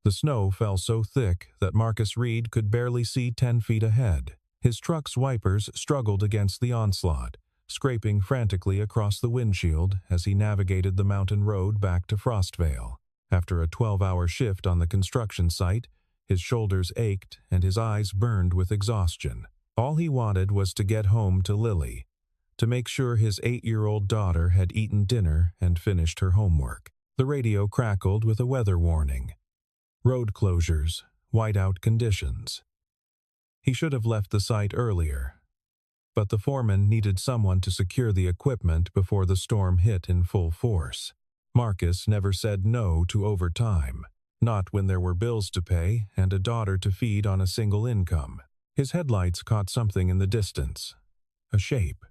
The snow fell so thick that Marcus Reed could barely see 10 feet ahead. His truck's wipers struggled against the onslaught, scraping frantically across the windshield as he navigated the mountain road back to Frostvale. After a 12-hour shift on the construction site, his shoulders ached and his eyes burned with exhaustion. All he wanted was to get home to Lily, to make sure his 8-year-old daughter had eaten dinner and finished her homework. The radio crackled with a weather warning. Road closures, whiteout conditions. He should have left the site earlier, but the foreman needed someone to secure the equipment before the storm hit in full force. Marcus never said no to overtime, not when there were bills to pay and a daughter to feed on a single income. His headlights caught something in the distance, a shape,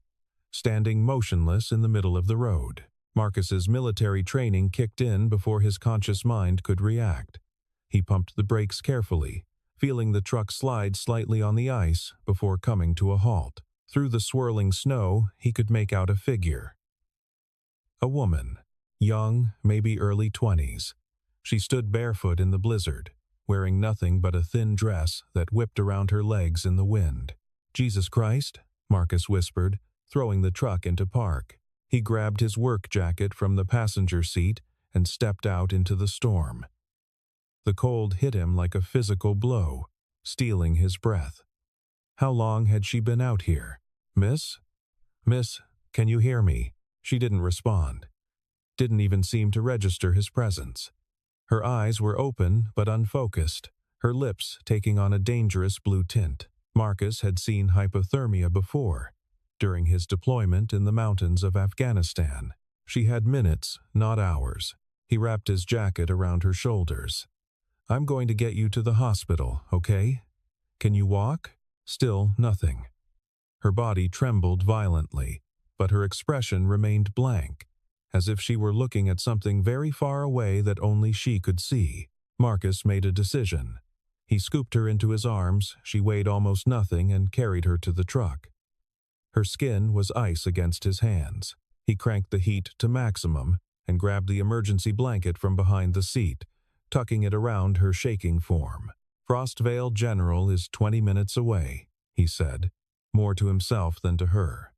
standing motionless in the middle of the road. Marcus's military training kicked in before his conscious mind could react. He pumped the brakes carefully, feeling the truck slide slightly on the ice before coming to a halt. Through the swirling snow, he could make out a figure. A woman, young, maybe early 20s. She stood barefoot in the blizzard, wearing nothing but a thin dress that whipped around her legs in the wind. "Jesus Christ," Marcus whispered, throwing the truck into park. He grabbed his work jacket from the passenger seat and stepped out into the storm. The cold hit him like a physical blow, stealing his breath. How long had she been out here? "Miss? Miss, can you hear me?" She didn't respond. Didn't even seem to register his presence. Her eyes were open but unfocused, her lips taking on a dangerous blue tint. Marcus had seen hypothermia before, during his deployment in the mountains of Afghanistan. She had minutes, not hours. He wrapped his jacket around her shoulders. "I'm going to get you to the hospital, okay? Can you walk?" Still nothing. Her body trembled violently, but her expression remained blank, as if she were looking at something very far away that only she could see. Marcus made a decision. He scooped her into his arms, she weighed almost nothing, and carried her to the truck. Her skin was ice against his hands. He cranked the heat to maximum and grabbed the emergency blanket from behind the seat, tucking it around her shaking form. "Frostvale General is 20 minutes away," he said, more to himself than to her.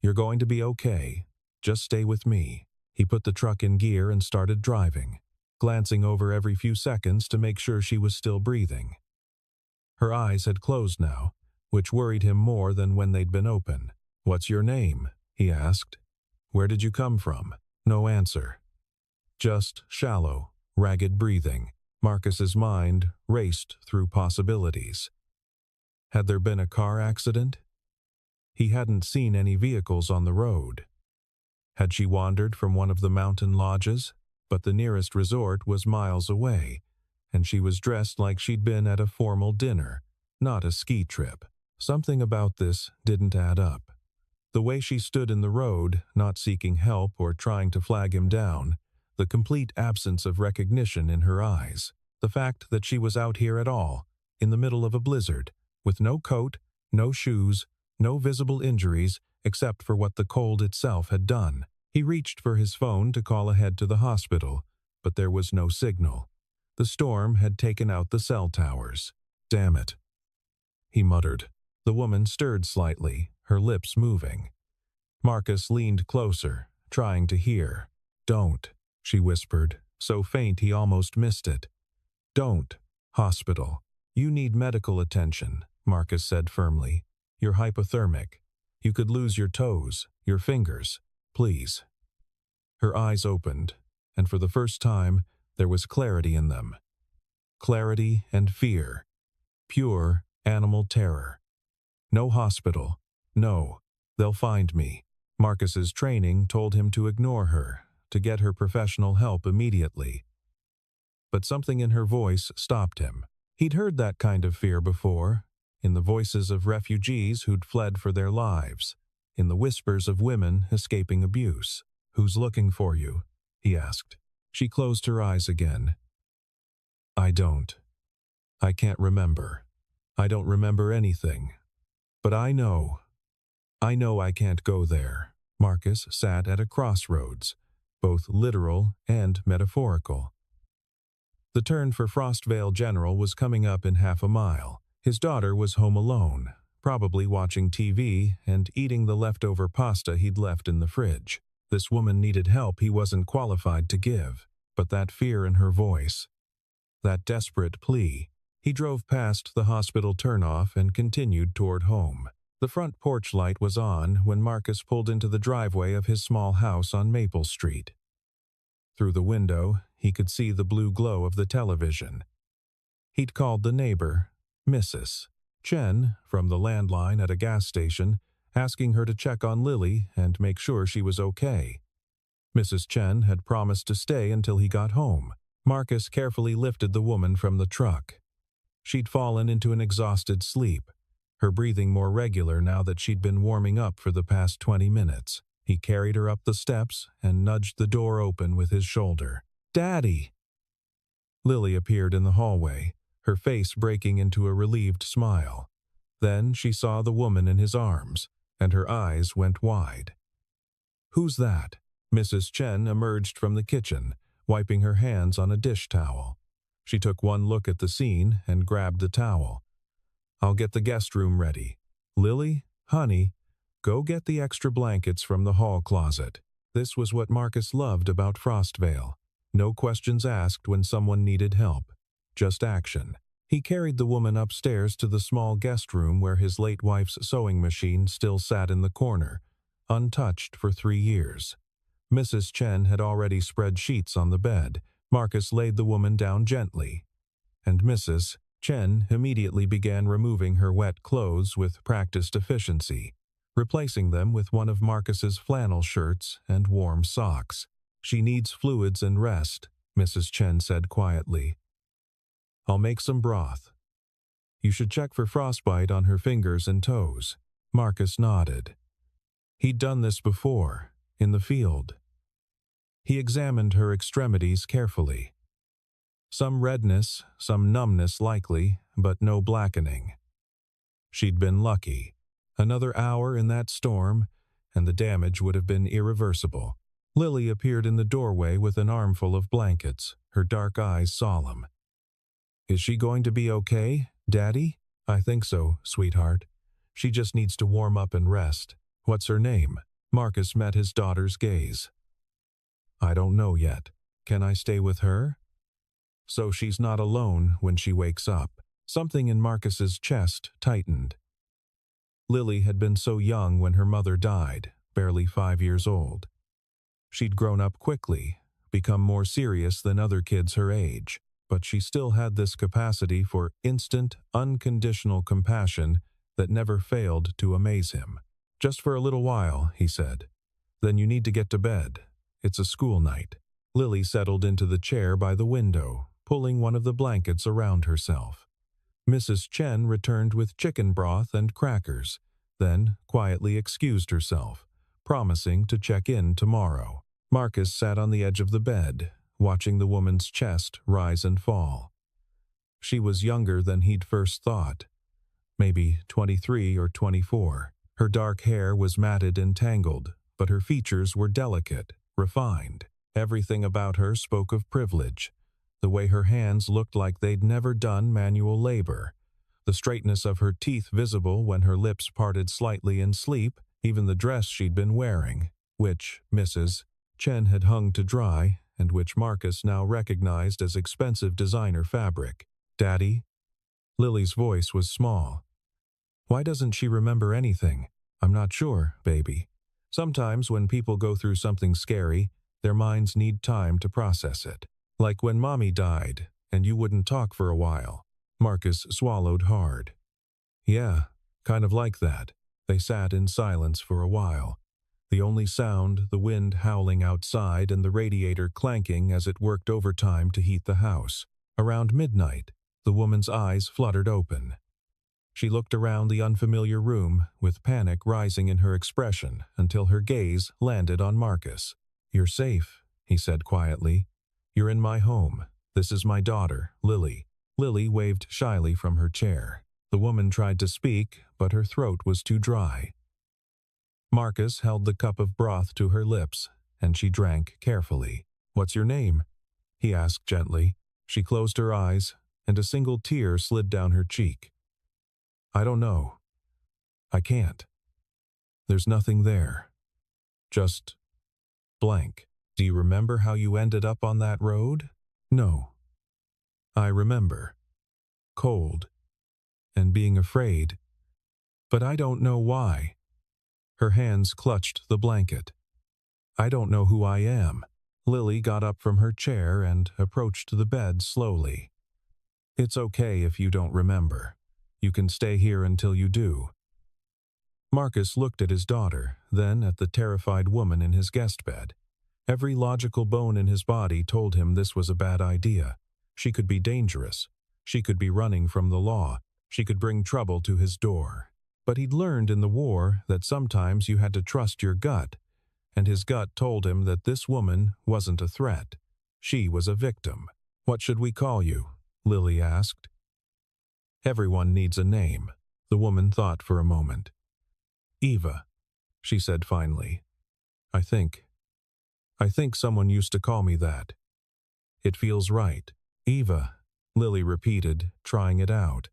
"You're going to be okay. Just stay with me." He put the truck in gear and started driving, glancing over every few seconds to make sure she was still breathing. Her eyes had closed now, which worried him more than when they'd been open. "What's your name?" he asked. "Where did you come from?" No answer. Just shallow, ragged breathing. Marcus's mind raced through possibilities. Had there been a car accident? He hadn't seen any vehicles on the road. Had she wandered from one of the mountain lodges? But the nearest resort was miles away, and she was dressed like she'd been at a formal dinner, not a ski trip. Something about this didn't add up. The way she stood in the road, not seeking help or trying to flag him down, the complete absence of recognition in her eyes, the fact that she was out here at all, in the middle of a blizzard, with no coat, no shoes, no visible injuries except for what the cold itself had done. He reached for his phone to call ahead to the hospital, but there was no signal. The storm had taken out the cell towers. "Damn it," he muttered. The woman stirred slightly, her lips moving. Marcus leaned closer, trying to hear. "Don't," she whispered, so faint he almost missed it. "Don't. Hospital. You need medical attention," Marcus said firmly. "You're hypothermic. You could lose your toes, your fingers. Please." Her eyes opened, and for the first time, there was clarity in them. Clarity and fear. Pure animal terror. "No hospital. No. They'll find me." Marcus's training told him to ignore her, to get her professional help immediately. But something in her voice stopped him. He'd heard that kind of fear before, in the voices of refugees who'd fled for their lives, in the whispers of women escaping abuse. "Who's looking for you?" he asked. She closed her eyes again. "I don't. I can't remember. I don't remember anything. But I know I can't go there." Marcus sat at a crossroads, both literal and metaphorical. The turn for Frostvale General was coming up in half a mile. His daughter was home alone, probably watching TV and eating the leftover pasta he'd left in the fridge. This woman needed help he wasn't qualified to give, but that fear in her voice, that desperate plea. He drove past the hospital turnoff and continued toward home. The front porch light was on when Marcus pulled into the driveway of his small house on Maple Street. Through the window, he could see the blue glow of the television. He'd called the neighbor, Mrs. Chen, from the landline at a gas station, asking her to check on Lily and make sure she was okay. Mrs. Chen had promised to stay until he got home. Marcus carefully lifted the woman from the truck. She'd fallen into an exhausted sleep, her breathing more regular now that she'd been warming up for the past 20 minutes. He carried her up the steps and nudged the door open with his shoulder. "Daddy!" Lily appeared in the hallway, her face breaking into a relieved smile. Then she saw the woman in his arms, and her eyes went wide. "Who's that?" Mrs. Chen emerged from the kitchen, wiping her hands on a dish towel. She took one look at the scene and grabbed the towel. "I'll get the guest room ready. Lily, honey, go get the extra blankets from the hall closet." This was what Marcus loved about Frostvale. No questions asked when someone needed help. Just action. He carried the woman upstairs to the small guest room where his late wife's sewing machine still sat in the corner, untouched for 3 years. Mrs. Chen had already spread sheets on the bed. Marcus laid the woman down gently, and Mrs. Chen immediately began removing her wet clothes with practiced efficiency, replacing them with one of Marcus's flannel shirts and warm socks. "She needs fluids and rest," Mrs. Chen said quietly. "I'll make some broth. You should check for frostbite on her fingers and toes." Marcus nodded. He'd done this before, in the field. He examined her extremities carefully. Some redness, some numbness likely, but no blackening. She'd been lucky. Another hour in that storm, and the damage would have been irreversible. Lily appeared in the doorway with an armful of blankets, her dark eyes solemn. "Is she going to be okay, Daddy?" "I think so, sweetheart. She just needs to warm up and rest." "What's her name?" Marcus met his daughter's gaze. "I don't know yet. Can I stay with her?" "So she's not alone when she wakes up." Something in Marcus's chest tightened. Lily had been so young when her mother died, barely 5 years old. She'd grown up quickly, become more serious than other kids her age, but she still had this capacity for instant, unconditional compassion that never failed to amaze him. "Just for a little while," he said. "Then you need to get to bed. It's a school night." Lily settled into the chair by the window, pulling one of the blankets around herself. Mrs. Chen returned with chicken broth and crackers, then quietly excused herself, promising to check in tomorrow. Marcus sat on the edge of the bed, watching the woman's chest rise and fall. She was younger than he'd first thought, maybe 23 or 24. Her dark hair was matted and tangled, but her features were delicate, refined. Everything about her spoke of privilege. The way her hands looked like they'd never done manual labor. The straightness of her teeth visible when her lips parted slightly in sleep, even the dress she'd been wearing, which Mrs. Chen had hung to dry, and which Marcus now recognized as expensive designer fabric. "Daddy?" Lily's voice was small. "Why doesn't she remember anything?" "I'm not sure, baby. Sometimes when people go through something scary, their minds need time to process it. Like when Mommy died, and you wouldn't talk for a while." Marcus swallowed hard. "Yeah, kind of like that." They sat in silence for a while. The only sound, the wind howling outside and the radiator clanking as it worked overtime to heat the house. Around midnight, the woman's eyes fluttered open. She looked around the unfamiliar room, with panic rising in her expression until her gaze landed on Marcus. "You're safe," he said quietly. "You're in my home. This is my daughter, Lily." Lily waved shyly from her chair. The woman tried to speak, but her throat was too dry. Marcus held the cup of broth to her lips, and she drank carefully. "What's your name?" he asked gently. She closed her eyes, and a single tear slid down her cheek. I don't know. I can't. There's nothing there. Just blank. Do you remember how you ended up on that road? No. I remember. Cold. And being afraid. But I don't know why. Her hands clutched the blanket. I don't know who I am. Lily got up from her chair and approached the bed slowly. It's okay if you don't remember. You can stay here until you do. Marcus looked at his daughter, then at the terrified woman in his guest bed. Every logical bone in his body told him this was a bad idea. She could be dangerous. She could be running from the law. She could bring trouble to his door. But he'd learned in the war that sometimes you had to trust your gut, and his gut told him that this woman wasn't a threat. She was a victim. What should we call you? Lily asked. Everyone needs a name. The woman thought for a moment. Eva, she said finally. I think someone used to call me that. It feels right. Eva, Lily repeated, trying it out.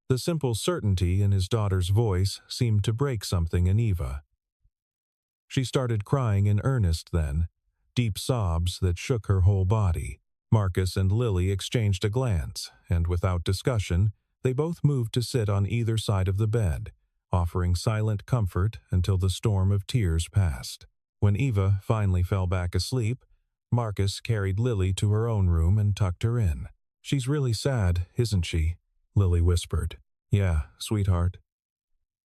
The simple certainty in his daughter's voice seemed to break something in Eva. She started crying in earnest then, deep sobs that shook her whole body. Marcus and Lily exchanged a glance, and without discussion, they both moved to sit on either side of the bed, offering silent comfort until the storm of tears passed. When Eva finally fell back asleep, Marcus carried Lily to her own room and tucked her in. She's really sad, isn't she? Lily whispered. Yeah, sweetheart.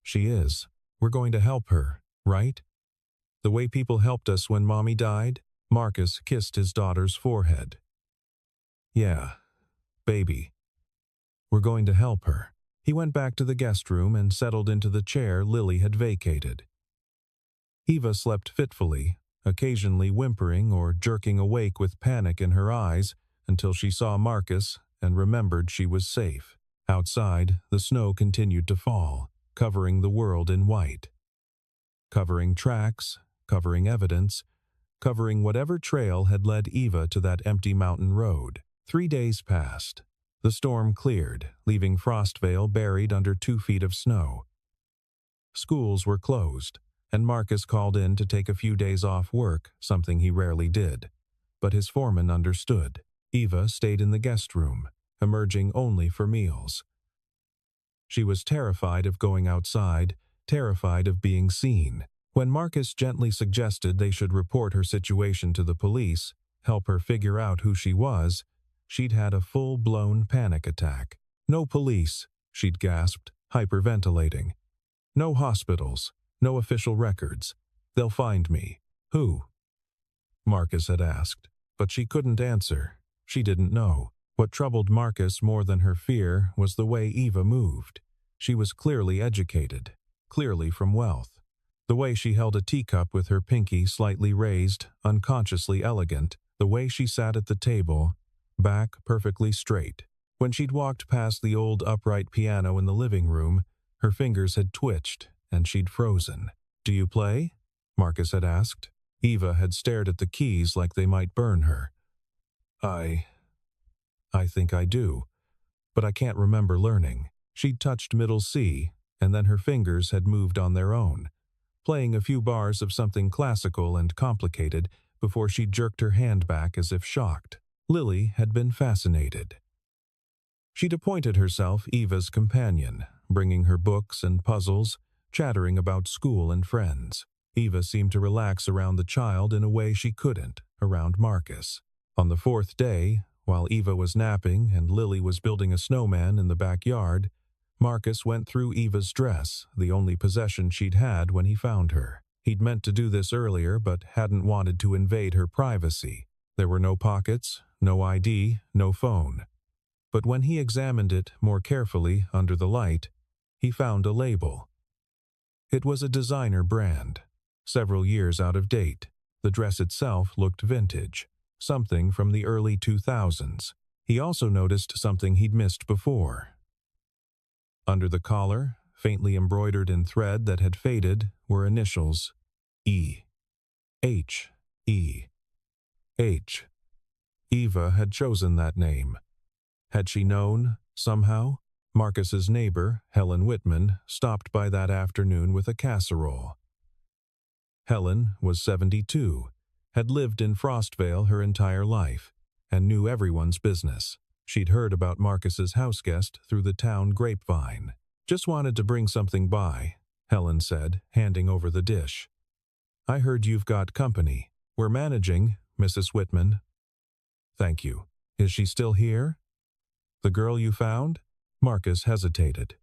She is. We're going to help her, right? The way people helped us when Mommy died? Marcus kissed his daughter's forehead. Yeah, baby. We're going to help her. He went back to the guest room and settled into the chair Lily had vacated. Eva slept fitfully, occasionally whimpering or jerking awake with panic in her eyes until she saw Marcus and remembered she was safe. Outside, the snow continued to fall, covering the world in white. Covering tracks, covering evidence, covering whatever trail had led Eva to that empty mountain road. 3 days passed. The storm cleared, leaving Frostvale buried under 2 feet of snow. Schools were closed, and Marcus called in to take a few days off work, something he rarely did. But his foreman understood. Eva stayed in the guest room, emerging only for meals. She was terrified of going outside, terrified of being seen. When Marcus gently suggested they should report her situation to the police, help her figure out who she was, she'd had a full-blown panic attack. No police, she'd gasped, hyperventilating. No hospitals, no official records. They'll find me. Who? Marcus had asked, but she couldn't answer. She didn't know. What troubled Marcus more than her fear was the way Eva moved. She was clearly educated, clearly from wealth. The way she held a teacup with her pinky slightly raised, unconsciously elegant, the way she sat at the table, back perfectly straight. When she'd walked past the old upright piano in the living room, her fingers had twitched, and she'd frozen. Do you play? Marcus had asked. Eva had stared at the keys like they might burn her. I think I do, but I can't remember learning. She'd touched middle C, and then her fingers had moved on their own, playing a few bars of something classical and complicated before she jerked her hand back as if shocked. Lily had been fascinated. She'd appointed herself Eva's companion, bringing her books and puzzles, chattering about school and friends. Eva seemed to relax around the child in a way she couldn't around Marcus. On the 4th day, while Eva was napping and Lily was building a snowman in the backyard, Marcus went through Eva's dress, the only possession she'd had when he found her. He'd meant to do this earlier but hadn't wanted to invade her privacy. There were no pockets, no ID, no phone. But when he examined it more carefully under the light, he found a label. It was a designer brand, several years out of date. The dress itself looked vintage, something from the early 2000s. He also noticed something he'd missed before. Under the collar, faintly embroidered in thread that had faded, were initials E. H. E. H. Eva had chosen that name. Had she known, somehow? Marcus's neighbor, Helen Whitman, stopped by that afternoon with a casserole. Helen was 72, had lived in Frostvale her entire life, and knew everyone's business. She'd heard about Marcus's houseguest through the town grapevine. "Just wanted to bring something by," Helen said, handing over the dish. "I heard you've got company. We're managing, Mrs. Whitman." "Thank you. Is she still here?" "The girl you found?" Marcus hesitated.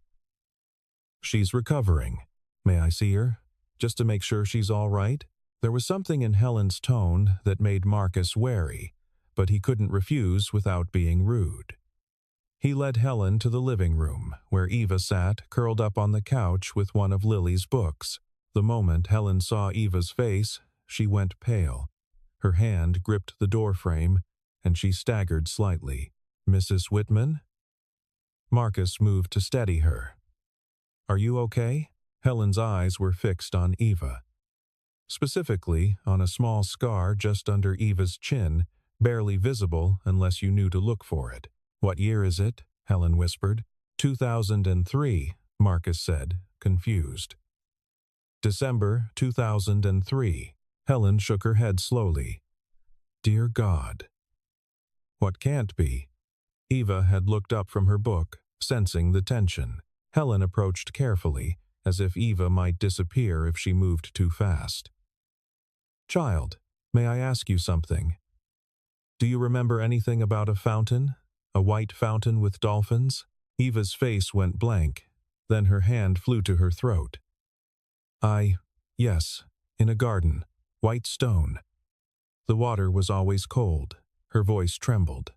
"She's recovering. May I see her? Just to make sure she's all right?" There was something in Helen's tone that made Marcus wary, but he couldn't refuse without being rude. He led Helen to the living room, where Eva sat curled up on the couch with one of Lily's books. The moment Helen saw Eva's face, she went pale. Her hand gripped the doorframe, and she staggered slightly. "Mrs. Whitman?" Marcus moved to steady her. "Are you okay?" Helen's eyes were fixed on Eva. Specifically, on a small scar just under Eva's chin, barely visible unless you knew to look for it. "What year is it?" Helen whispered. 2003, Marcus said, confused. "December 2003. Helen shook her head slowly. "Dear God." "What can't be?" Eva had looked up from her book, sensing the tension. Helen approached carefully, as if Eva might disappear if she moved too fast. "Child, may I ask you something? Do you remember anything about a fountain? A white fountain with dolphins?" Eva's face went blank, then her hand flew to her throat. Yes, in a garden, white stone. The water was always cold." Her voice trembled.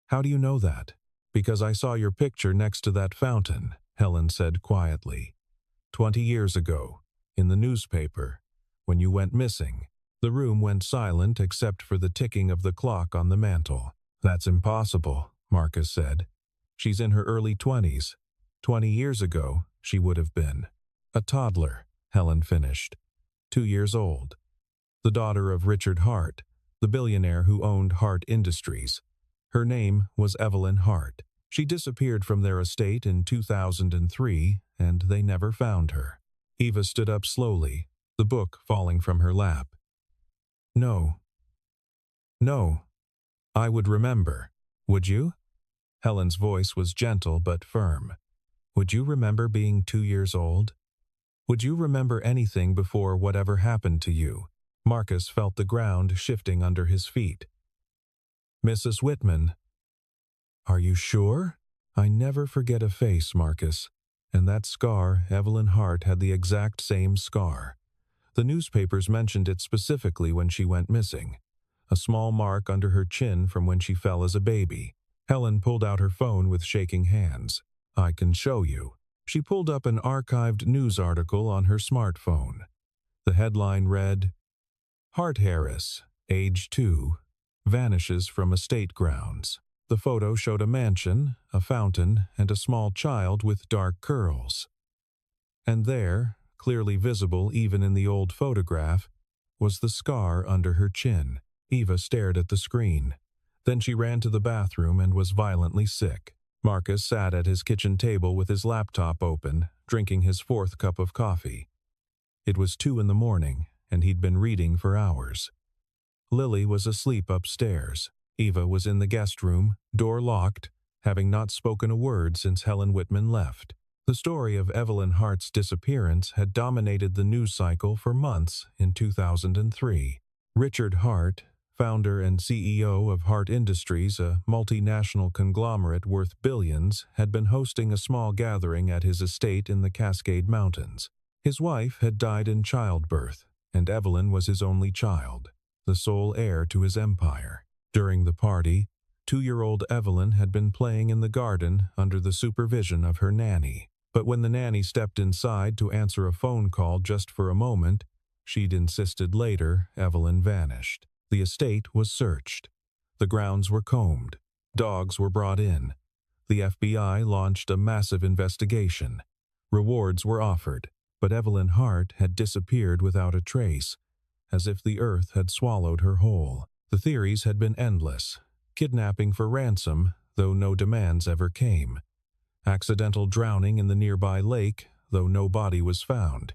"How do you know that?" "Because I saw your picture next to that fountain," Helen said quietly. 20 years ago, in the newspaper, when you went missing." The room went silent except for the ticking of the clock on the mantel. "That's impossible," Marcus said. "She's in her early 20s. 20 years ago, she would have been a toddler," Helen finished. 2 years old. The daughter of Richard Hart, the billionaire who owned Hart Industries. Her name was Evelyn Hart. She disappeared from their estate in 2003, and they never found her. Eva stood up slowly, the book falling from her lap. No, I would remember. Would you?" Helen's voice was gentle but firm. "Would you remember being 2 years old? Would you remember anything before whatever happened to you?" Marcus felt the ground shifting under his feet. "Mrs. Whitman." "Are you sure?" "I never forget a face, Marcus. And that scar, Evelyn Hart had the exact same scar. The newspapers mentioned it specifically when she went missing. A small mark under her chin from when she fell as a baby." Helen pulled out her phone with shaking hands. "I can show you." She pulled up an archived news article on her smartphone. The headline read, "Hart Harris, age 2, vanishes from estate grounds." The photo showed a mansion, a fountain, and a small child with dark curls. And there, clearly visible even in the old photograph, was the scar under her chin. Eva stared at the screen. Then she ran to the bathroom and was violently sick. Marcus sat at his kitchen table with his laptop open, drinking his 4th cup of coffee. It was 2 in the morning, and he'd been reading for hours. Lily was asleep upstairs. Eva was in the guest room, door locked, having not spoken a word since Helen Whitman left. The story of Evelyn Hart's disappearance had dominated the news cycle for months in 2003. Richard Hart, founder and CEO of Hart Industries, a multinational conglomerate worth billions, had been hosting a small gathering at his estate in the Cascade Mountains. His wife had died in childbirth, and Evelyn was his only child, the sole heir to his empire. During the party, 2-year-old Evelyn had been playing in the garden under the supervision of her nanny. But when the nanny stepped inside to answer a phone call just for a moment, she'd insisted later Evelyn vanished. The estate was searched. The grounds were combed. Dogs were brought in. The FBI launched a massive investigation. Rewards were offered, but Evelyn Hart had disappeared without a trace, as if the earth had swallowed her whole. The theories had been endless. kidnapping for ransom, though no demands ever came, accidental drowning in the nearby lake, though no body was found,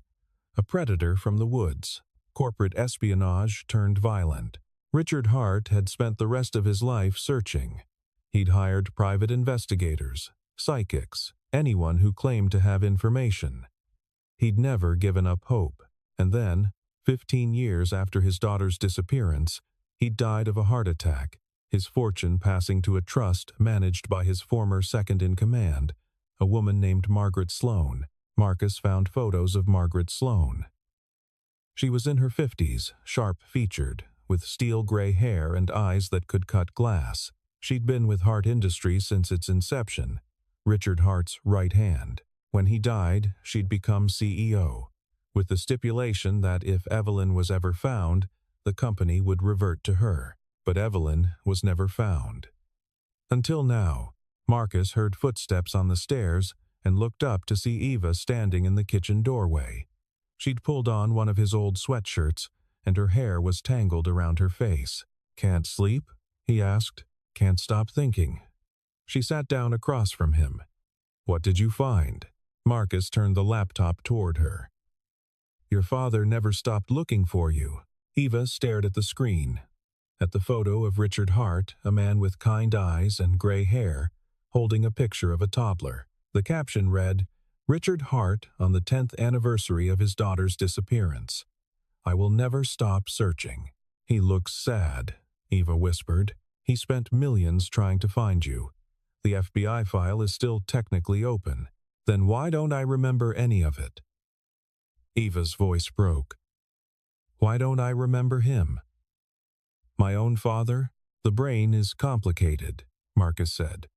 a predator from the woods, corporate espionage turned violent. Richard Hart had spent the rest of his life searching. He'd hired private investigators, psychics, anyone who claimed to have information. He'd never given up hope, and then, 15 years after his daughter's disappearance, he died of a heart attack, his fortune passing to a trust managed by his former second-in-command, a woman named Margaret Sloan. Marcus found photos of Margaret Sloan. She was in her 50s, sharp-featured, with steel-gray hair and eyes that could cut glass. She'd been with Hart Industries since its inception, Richard Hart's right hand. When he died, she'd become CEO, with the stipulation that if Evelyn was ever found, the company would revert to her. But Evelyn was never found. Until now, Marcus heard footsteps on the stairs and looked up to see Eva standing in the kitchen doorway. She'd pulled on one of his old sweatshirts, and her hair was tangled around her face. "Can't sleep?" he asked. "Can't stop thinking." She sat down across from him. "What did you find?" Marcus turned the laptop toward her. "Your father never stopped looking for you." Eva stared at the screen, at the photo of Richard Hart, a man with kind eyes and gray hair, holding a picture of a toddler. The caption read, "Richard Hart on the 10th anniversary of his daughter's disappearance. I will never stop searching." "He looks sad," Eva whispered. "He spent millions trying to find you. The FBI file is still technically open. Then why don't I remember any of it?" Eva's voice broke. "Why don't I remember him?" "My own father? The brain is complicated," Marcus said.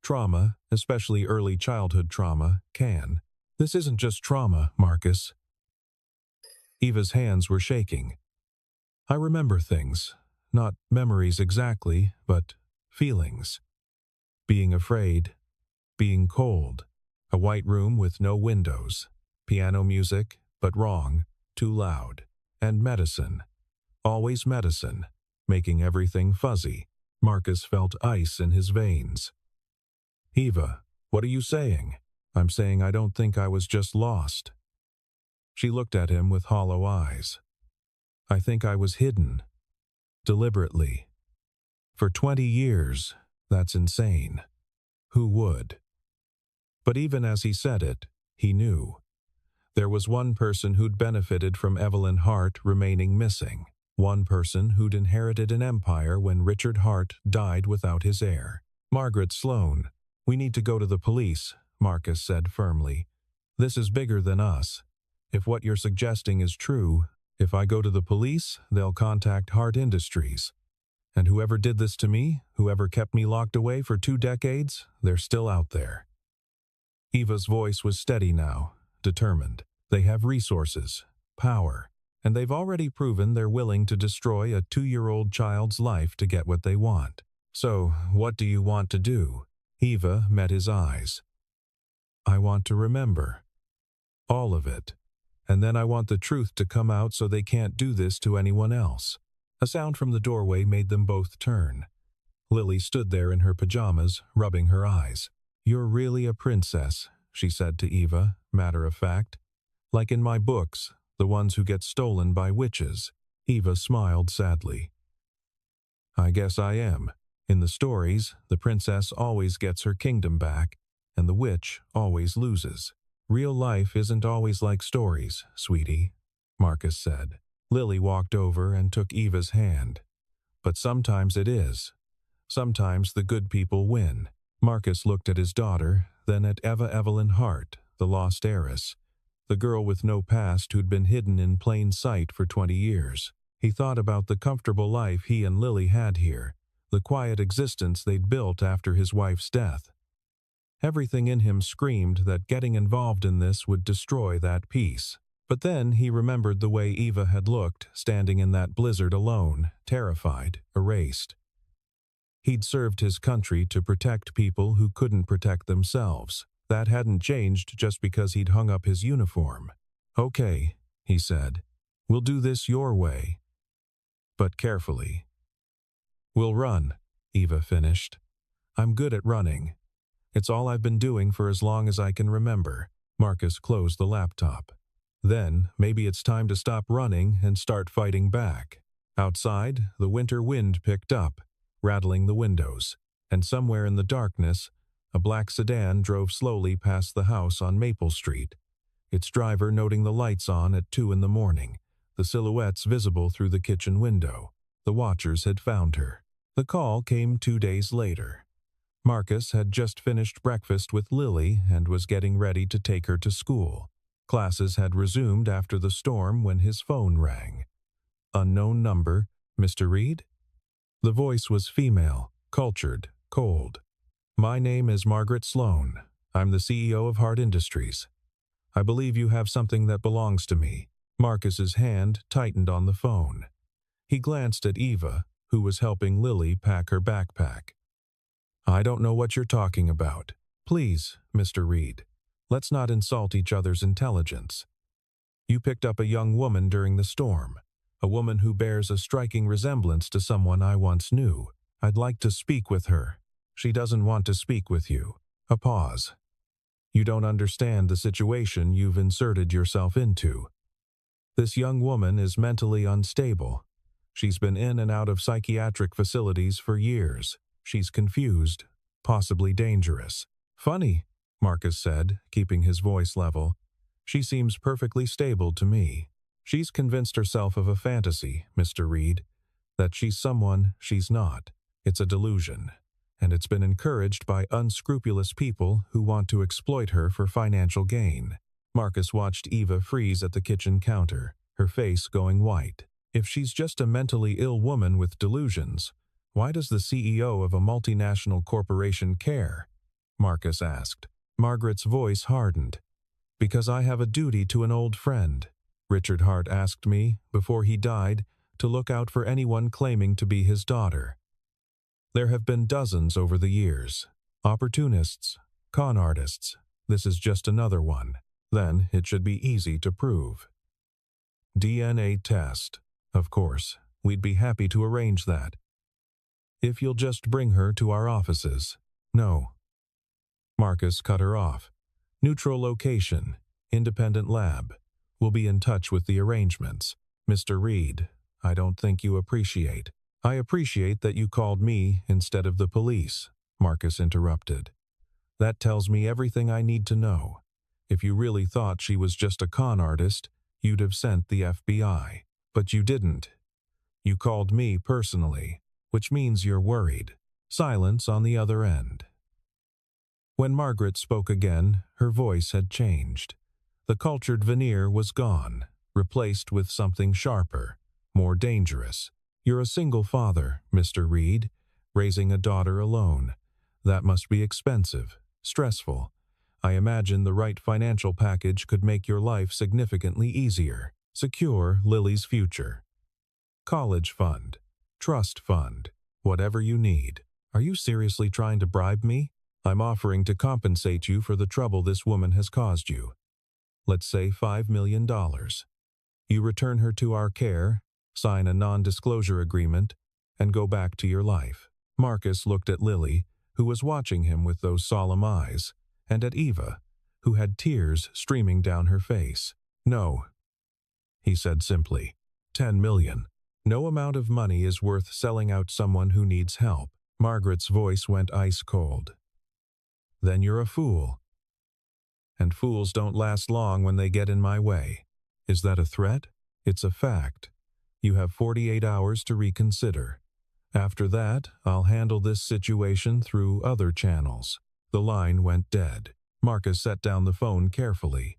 "Trauma, especially early childhood trauma, can." "This isn't just trauma, Marcus." Eva's hands were shaking. "I remember things. Not memories exactly, but feelings. Being afraid. Being cold. A white room with no windows. Piano music, but wrong, too loud. And medicine. Always medicine, making everything fuzzy." Marcus felt ice in his veins. "Eva, what are you saying?" "I'm saying I don't think I was just lost." She looked at him with hollow eyes. "I think I was hidden. Deliberately. For 20 years, that's insane. Who would?" But even as he said it, he knew. There was one person who'd benefited from Evelyn Hart remaining missing. One person who'd inherited an empire when Richard Hart died without his heir. "Margaret Sloan. We need to go to the police," Marcus said firmly. "This is bigger than us. If what you're suggesting is true, if I go to the police, they'll contact Hart Industries. And whoever did this to me, whoever kept me locked away for 2 decades, they're still out there." Eva's voice was steady now, determined. "They have resources, power, and they've already proven they're willing to destroy a 2-year-old child's life to get what they want. So, what do you want to do?" Eva met his eyes. "I want to remember. All of it. And then I want the truth to come out so they can't do this to anyone else." A sound from the doorway made them both turn. Lily stood there in her pajamas, rubbing her eyes. "You're really a princess," she said to Eva, matter of fact. "Like in my books, the ones who get stolen by witches." Eva smiled sadly. "I guess I am. In the stories, the princess always gets her kingdom back, and the witch always loses. Real life isn't always like stories, sweetie," Marcus said. Lily walked over and took Eva's hand. "But sometimes it is. Sometimes the good people win." Marcus looked at his daughter, then at Eva Evelyn Hart, the lost heiress, the girl with no past who'd been hidden in plain sight for 20 years. He thought about the comfortable life he and Lily had here, the quiet existence they'd built after his wife's death. Everything in him screamed that getting involved in this would destroy that peace. But then he remembered the way Eva had looked, standing in that blizzard alone, terrified, erased. He'd served his country to protect people who couldn't protect themselves. That hadn't changed just because he'd hung up his uniform. "Okay," he said. "We'll do this your way. But carefully." "We'll run," Eva finished. I'm good at running. It's all I've been doing for as long as I can remember. Marcus closed the laptop. Then, maybe it's time to stop running and start fighting back. Outside, the winter wind picked up, rattling the windows, and somewhere in the darkness, a black sedan drove slowly past the house on Maple Street, its driver noting the lights on at 2 in the morning, the silhouettes visible through the kitchen window. The watchers had found her. The call came 2 days later. Marcus had just finished breakfast with Lily and was getting ready to take her to school. Classes had resumed after the storm when his phone rang. Unknown number, Mr. Reed? The voice was female, cultured, cold. My name is Margaret Sloan. I'm the CEO of Hart Industries. I believe you have something that belongs to me. Marcus's hand tightened on the phone. He glanced at Eva, who was helping Lily pack her backpack. I don't know what you're talking about. Please, Mr. Reed, let's not insult each other's intelligence. You picked up a young woman during the storm, a woman who bears a striking resemblance to someone I once knew. I'd like to speak with her. She doesn't want to speak with you. A pause. You don't understand the situation you've inserted yourself into. This young woman is mentally unstable. She's been in and out of psychiatric facilities for years. She's confused, possibly dangerous. Funny, Marcus said, keeping his voice level. She seems perfectly stable to me. She's convinced herself of a fantasy, Mr. Reed, that she's someone she's not. It's a delusion, and it's been encouraged by unscrupulous people who want to exploit her for financial gain. Marcus watched Eva freeze at the kitchen counter, her face going white. If she's just a mentally ill woman with delusions, why does the CEO of a multinational corporation care? Marcus asked. Margaret's voice hardened. Because I have a duty to an old friend. Richard Hart asked me, before he died, to look out for anyone claiming to be his daughter. There have been dozens over the years. Opportunists, con artists. This is just another one. Then it should be easy to prove. DNA test. Of course, we'd be happy to arrange that. If you'll just bring her to our offices. No. Marcus cut her off. Neutral location, independent lab. We'll be in touch with the arrangements. Mr. Reed, I don't think you appreciate. I appreciate that you called me instead of the police, Marcus interrupted. That tells me everything I need to know. If you really thought she was just a con artist, you'd have sent the FBI. But you didn't. You called me personally, which means you're worried. Silence on the other end. When Margaret spoke again, her voice had changed. The cultured veneer was gone, replaced with something sharper, more dangerous. You're a single father, Mr. Reed, raising a daughter alone. That must be expensive, stressful. I imagine the right financial package could make your life significantly easier. Secure Lily's future. College fund, trust fund, whatever you need. Are you seriously trying to bribe me? I'm offering to compensate you for the trouble this woman has caused you. Let's say $5 million. You return her to our care, sign a non-disclosure agreement, and go back to your life. Marcus looked at Lily, who was watching him with those solemn eyes, and at Eva, who had tears streaming down her face. No, he said simply. 10 million. No amount of money is worth selling out someone who needs help. Margaret's voice went ice cold. Then you're a fool. And fools don't last long when they get in my way. Is that a threat? It's a fact. You have 48 hours to reconsider. After that, I'll handle this situation through other channels. The line went dead. Marcus set down the phone carefully.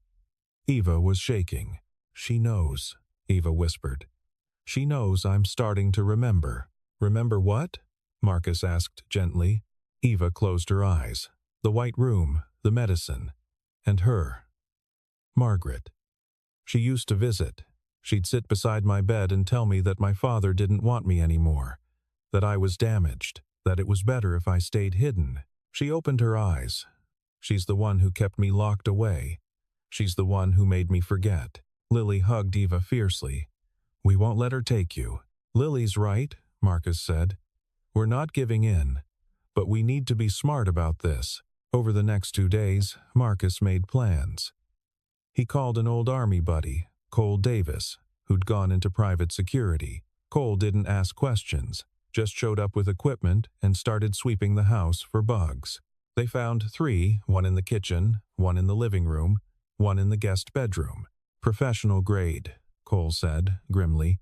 Eva was shaking. She knows, Eva whispered. She knows I'm starting to remember. Remember what? Marcus asked gently. Eva closed her eyes. The white room, the medicine, and her. Margaret. She used to visit. She'd sit beside my bed and tell me that my father didn't want me anymore, that I was damaged, that it was better if I stayed hidden. She opened her eyes. She's the one who kept me locked away. She's the one who made me forget. Lily hugged Eva fiercely. We won't let her take you. Lily's right, Marcus said. We're not giving in. But we need to be smart about this. Over the next 2 days, Marcus made plans. He called an old army buddy, Cole Davis, who'd gone into private security. Cole didn't ask questions, just showed up with equipment and started sweeping the house for bugs. They found 3, one in the kitchen, one in the living room, one in the guest bedroom. Professional grade, Cole said, grimly.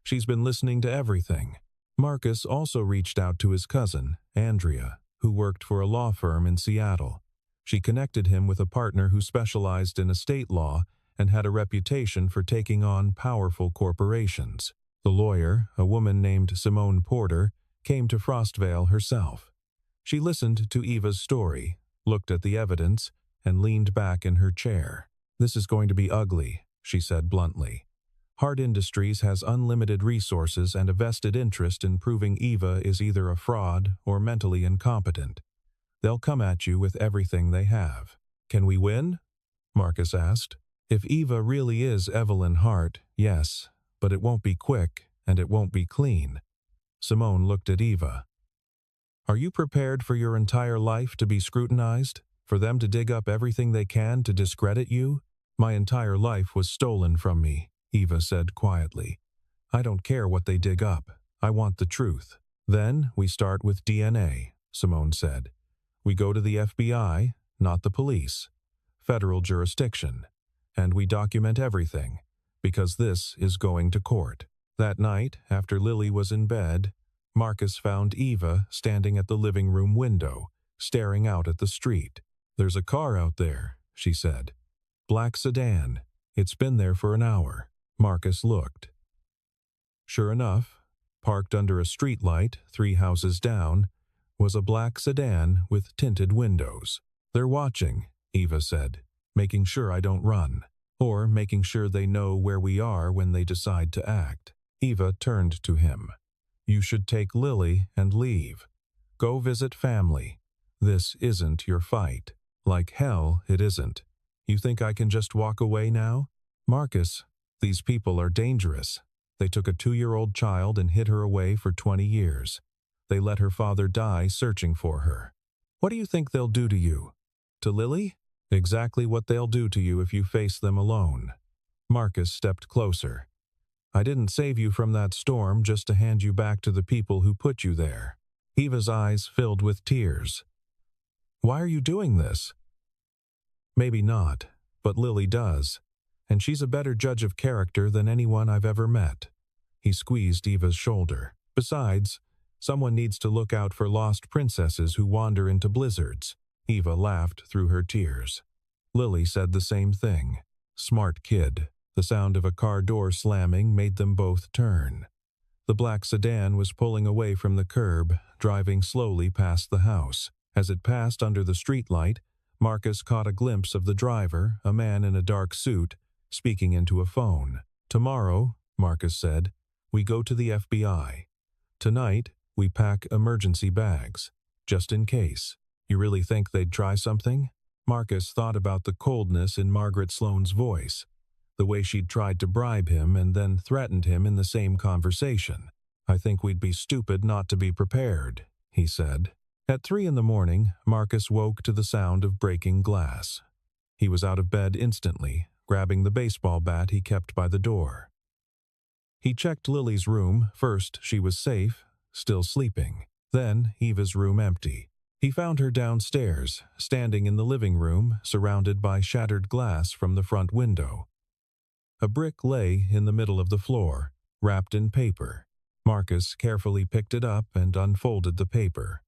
She's been listening to everything. Marcus also reached out to his cousin, Andrea, who worked for a law firm in Seattle. She connected him with a partner who specialized in estate law and had a reputation for taking on powerful corporations. The lawyer, a woman named Simone Porter, came to Frostvale herself. She listened to Eva's story, looked at the evidence, and leaned back in her chair. "This is going to be ugly," she said bluntly. "Hart Industries has unlimited resources and a vested interest in proving Eva is either a fraud or mentally incompetent. They'll come at you with everything they have." "Can we win?" Marcus asked. "If Eva really is Evelyn Hart, yes, but it won't be quick and it won't be clean." Simone looked at Eva. "Are you prepared for your entire life to be scrutinized? For them to dig up everything they can to discredit you?" "My entire life was stolen from me," Eva said quietly. "I don't care what they dig up. I want the truth." "Then we start with DNA," Simone said. "We go to the FBI, not the police. Federal jurisdiction. And we document everything, because this is going to court." That night, after Lily was in bed, Marcus found Eva standing at the living room window, staring out at the street. "There's a car out there," she said. "Black sedan. It's been there for an hour." Marcus looked. Sure enough, parked under a streetlight 3 houses down, was a black sedan with tinted windows. "They're watching," Eva said, "making sure I don't run, or making sure they know where we are when they decide to act." Eva turned to him. "You should take Lily and leave. Go visit family. This isn't your fight. Like hell it isn't. You think I can just walk away now?" "Marcus, these people are dangerous. They took a 2-year-old child and hid her away for 20 years. They let her father die searching for her. What do you think they'll do to you? To Lily? Exactly what they'll do to you if you face them alone." Marcus stepped closer. "I didn't save you from that storm just to hand you back to the people who put you there." Eva's eyes filled with tears. "Why are you doing this?" "Maybe not, but Lily does. And she's a better judge of character than anyone I've ever met." He squeezed Eva's shoulder. "Besides, someone needs to look out for lost princesses who wander into blizzards." Eva laughed through her tears. Lily said the same thing. Smart kid. The sound of a car door slamming made them both turn. The black sedan was pulling away from the curb, driving slowly past the house. As it passed under the streetlight, Marcus caught a glimpse of the driver, a man in a dark suit, speaking into a phone. "Tomorrow," Marcus said, "we go to the FBI. Tonight, we pack emergency bags, just in case." "You really think they'd try something?" Marcus thought about the coldness in Margaret Sloane's voice, the way she'd tried to bribe him and then threatened him in the same conversation. "I think we'd be stupid not to be prepared," he said. At 3 in the morning, Marcus woke to the sound of breaking glass. He was out of bed instantly, grabbing the baseball bat he kept by the door. He checked Lily's room. First, she was safe, still sleeping. Then, Eva's room empty. He found her downstairs, standing in the living room, surrounded by shattered glass from the front window. A brick lay in the middle of the floor, wrapped in paper. Marcus carefully picked it up and unfolded the paper.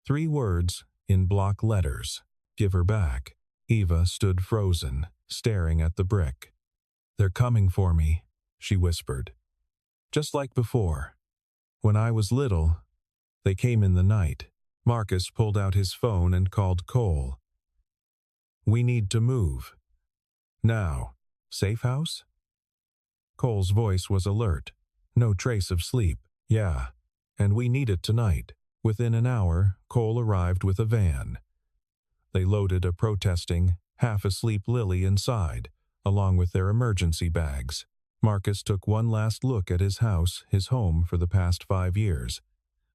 3 words, in block letters. "Give her back." Eva stood frozen, staring at the brick. "They're coming for me," she whispered. "Just like before. When I was little, they came in the night." Marcus pulled out his phone and called Cole. "We need to move. Now. Safe house?" Cole's voice was alert. No trace of sleep. "Yeah, and we need it tonight." Within an hour, Cole arrived with a van. They loaded a protesting, half-asleep Lily inside, along with their emergency bags. Marcus took one last look at his house, his home for the past 5 years.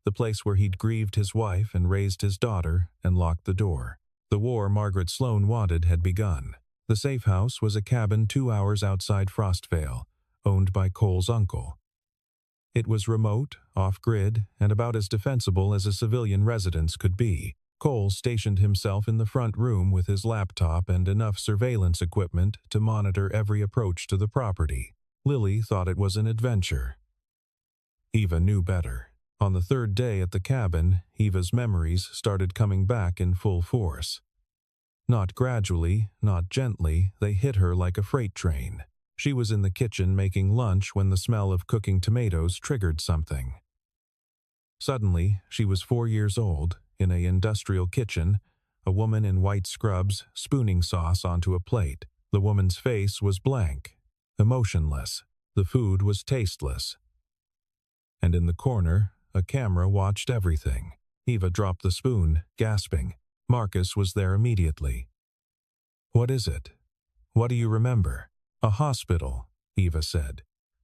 the place where he'd grieved his wife and raised his daughter and locked the door. The war Margaret Sloane wanted had begun. The safe house was a cabin 2 hours outside Frostvale, owned by Cole's uncle. It was remote, off-grid, and about as defensible as a civilian residence could be. Cole stationed himself in the front room with his laptop and enough surveillance equipment to monitor every approach to the property. Lily thought it was an adventure. Eva knew better. On the third day at the cabin, Eva's memories started coming back in full force. Not gradually, not gently, they hit her like a freight train. She was in the kitchen making lunch when the smell of cooking tomatoes triggered something. Suddenly, she was 4 years old, in an industrial kitchen, a woman in white scrubs spooning sauce onto a plate. The woman's face was blank, emotionless. The food was tasteless. And in the corner, a camera watched everything. Eva dropped the spoon, gasping. Marcus was there immediately. "What is it? What do you remember?" "A hospital," Eva said.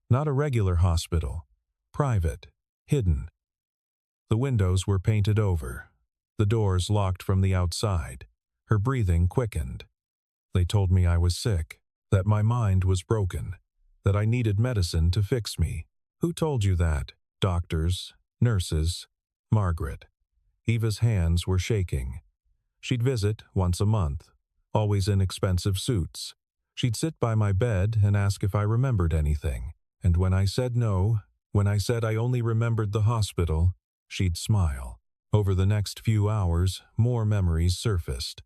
"Not a regular hospital. Private. Hidden. The windows were painted over. The doors locked from the outside." Her breathing quickened. "They told me I was sick, that my mind was broken, that I needed medicine to fix me." "Who told you that?" "Doctors, nurses, Margaret." Eva's hands were shaking. She'd visit once a month, always in expensive suits. She'd sit by my bed and ask if I remembered anything. And when I said no, when I said I only remembered the hospital, she'd smile. Over the next few hours, more memories surfaced.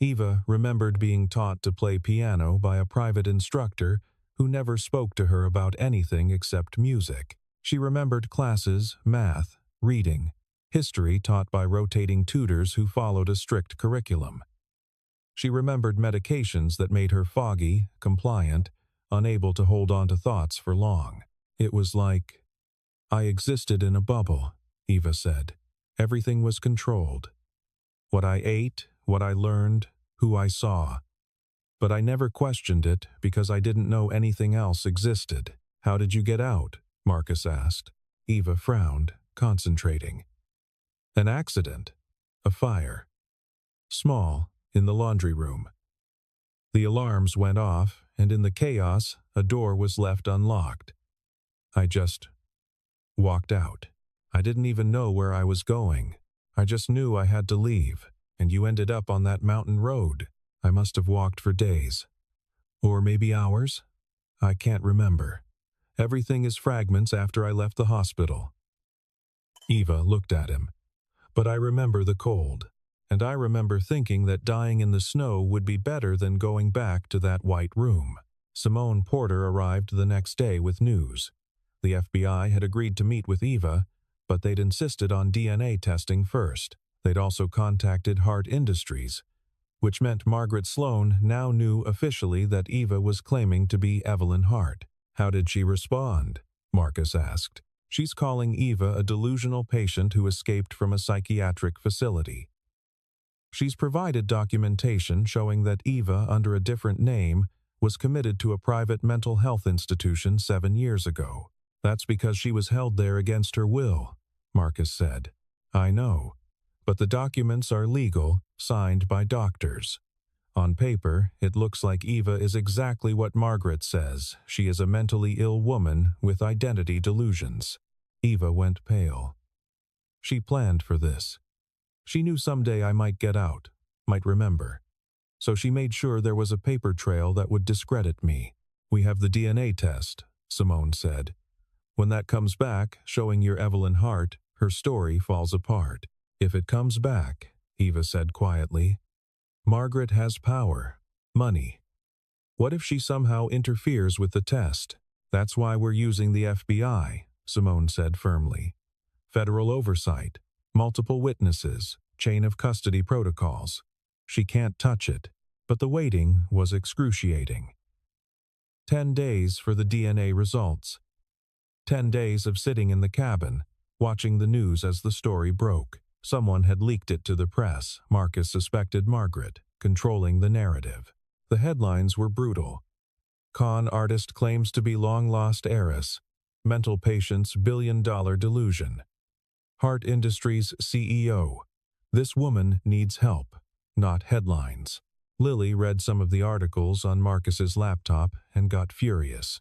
Eva remembered being taught to play piano by a private instructor who never spoke to her about anything except music. She remembered classes, math, reading, history taught by rotating tutors who followed a strict curriculum. She remembered medications that made her foggy, compliant, unable to hold on to thoughts for long. It was like, "I existed in a bubble," Eva said. "Everything was controlled. What I ate, what I learned, who I saw. But I never questioned it because I didn't know anything else existed." "How did you get out?" Marcus asked. Eva frowned, concentrating. "An accident. A fire. Small, in the laundry room. The alarms went off, and in the chaos, a door was left unlocked. I just walked out. I didn't even know where I was going. I just knew I had to leave, and you ended up on that mountain road. I must have walked for days. Or maybe hours? I can't remember. Everything is fragments after I left the hospital." Eva looked at him. "But I remember the cold. And I remember thinking that dying in the snow would be better than going back to that white room." Simone Porter arrived the next day with news. The FBI had agreed to meet with Eva, but they'd insisted on DNA testing first. They'd also contacted Hart Industries, which meant Margaret Sloane now knew officially that Eva was claiming to be Evelyn Hart. "How did she respond?" Marcus asked. "She's calling Eva a delusional patient who escaped from a psychiatric facility. She's provided documentation showing that Eva, under a different name, was committed to a private mental health institution 7 years ago. That's because she was held there against her will," Marcus said. "I know, but the documents are legal, signed by doctors. On paper, it looks like Eva is exactly what Margaret says. She is a mentally ill woman with identity delusions." Eva went pale. She planned for this. She knew someday I might get out, might remember. So she made sure there was a paper trail that would discredit me. "We have the DNA test," Simone said. "When that comes back, showing you're Evelyn Hart, her story falls apart." "If it comes back," Eva said quietly, "Margaret has power, money. What if she somehow interferes with the test?" "That's why we're using the FBI," Simone said firmly. "Federal oversight, multiple witnesses, chain of custody protocols. She can't touch it." But the waiting was excruciating. 10 days for the DNA results. 10 days of sitting in the cabin, watching the news as the story broke. Someone had leaked it to the press. Marcus suspected Margaret, controlling the narrative. The headlines were brutal. "Con artist claims to be long-lost heiress. Mental patient's $1 billion delusion. Hart Industries CEO. This woman needs help, not headlines. Lily read some of the articles on Marcus's laptop and got furious.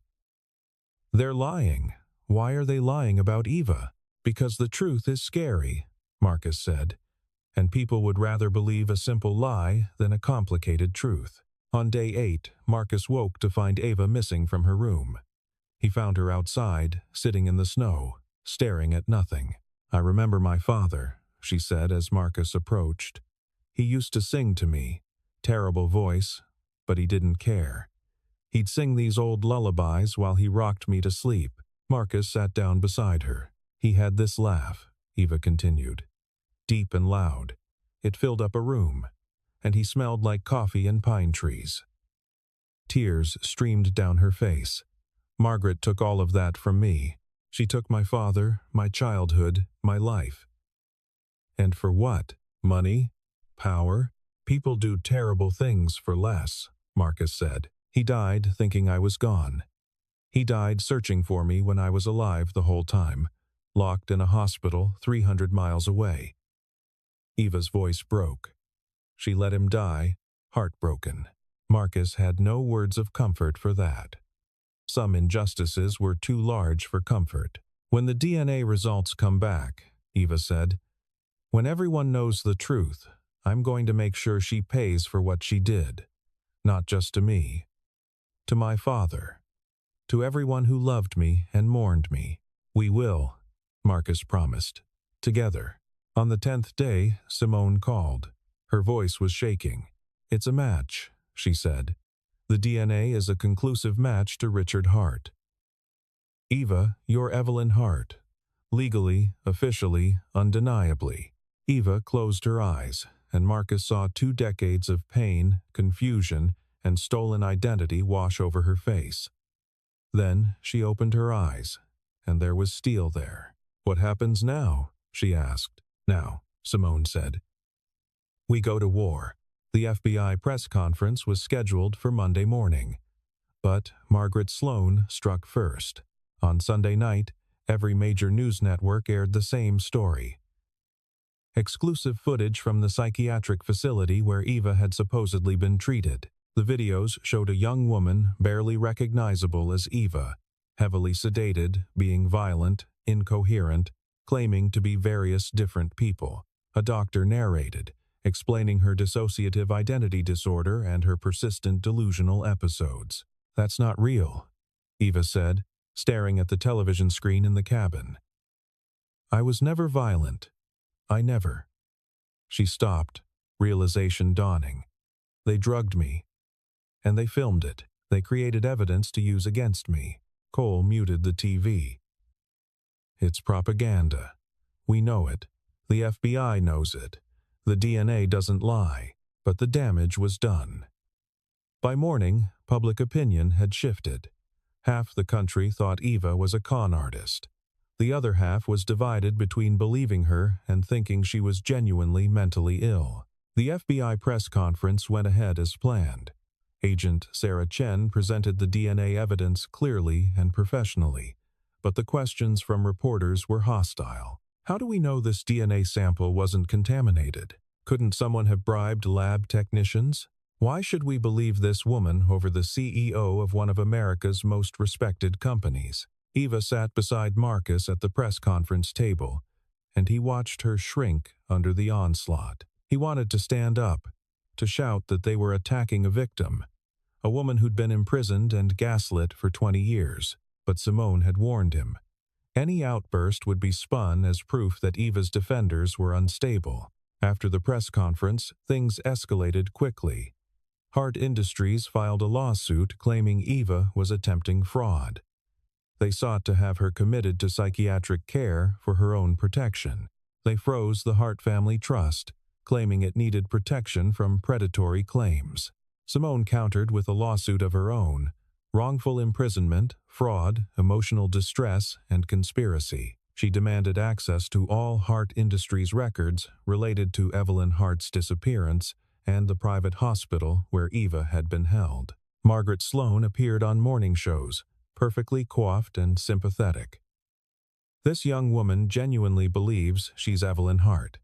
They're lying. Why are they lying about Eva? Because the truth is scary, Marcus said, and people would rather believe a simple lie than a complicated truth. On day 8, Marcus woke to find Eva missing from her room. He found her outside, sitting in the snow, staring at nothing. I remember my father, she said as Marcus approached. He used to sing to me. Terrible voice, but he didn't care. He'd sing these old lullabies while he rocked me to sleep. Marcus sat down beside her. He had this laugh, Eva continued. Deep and loud. It filled up a room, and he smelled like coffee and pine trees. Tears streamed down her face. Margaret took all of that from me. She took my father, my childhood, my life. And for what? Money? Power? People do terrible things for less, Marcus said. He died thinking I was gone. He died searching for me when I was alive the whole time, locked in a hospital 300 miles away. Eva's voice broke. She let him die, heartbroken. Marcus had no words of comfort for that. Some injustices were too large for comfort. When the DNA results come back, Eva said, when everyone knows the truth, I'm going to make sure she pays for what she did. Not just to me. To my father. To everyone who loved me and mourned me. We will, Marcus promised. Together. On the 10th day, Simone called. Her voice was shaking. It's a match, she said. The DNA is a conclusive match to Richard Hart. Eva, you're Evelyn Hart. Legally, officially, undeniably. Eva closed her eyes, and Marcus saw 2 decades of pain, confusion, and stolen identity wash over her face. Then she opened her eyes, and there was steel there. What happens now? She asked. Now, Simone said. We go to war. The FBI press conference was scheduled for Monday morning. But Margaret Sloan struck first. On Sunday night, every major news network aired the same story. Exclusive footage from the psychiatric facility where Eva had supposedly been treated. The videos showed a young woman barely recognizable as Eva, heavily sedated, being violent, incoherent, claiming to be various different people. A doctor narrated, explaining her dissociative identity disorder and her persistent delusional episodes. That's not real, Eva said, staring at the television screen in the cabin. I was never violent. I never. She stopped, realization dawning. They drugged me. And they filmed it. They created evidence to use against me. Cole muted the TV. It's propaganda. We know it. The FBI knows it. The DNA doesn't lie, but the damage was done. By morning, public opinion had shifted. Half the country thought Eva was a con artist. The other half was divided between believing her and thinking she was genuinely mentally ill. The FBI press conference went ahead as planned. Agent Sarah Chen presented the DNA evidence clearly and professionally, but the questions from reporters were hostile. How do we know this DNA sample wasn't contaminated? Couldn't someone have bribed lab technicians? Why should we believe this woman over the CEO of one of America's most respected companies? Eva sat beside Marcus at the press conference table, and he watched her shrink under the onslaught. He wanted to stand up, to shout that they were attacking a victim, a woman who'd been imprisoned and gaslit for 20 years, but Simone had warned him. Any outburst would be spun as proof that Eva's defenders were unstable. After the press conference, things escalated quickly. Hart Industries filed a lawsuit claiming Eva was attempting fraud. They sought to have her committed to psychiatric care for her own protection. They froze the Hart family trust, claiming it needed protection from predatory claims. Simone countered with a lawsuit of her own: wrongful imprisonment, fraud, emotional distress, and conspiracy. She demanded access to all Hart Industries records related to Evelyn Hart's disappearance and the private hospital where Eva had been held. Margaret Sloan appeared on morning shows, perfectly coiffed and sympathetic. This young woman genuinely believes she's Evelyn Hart.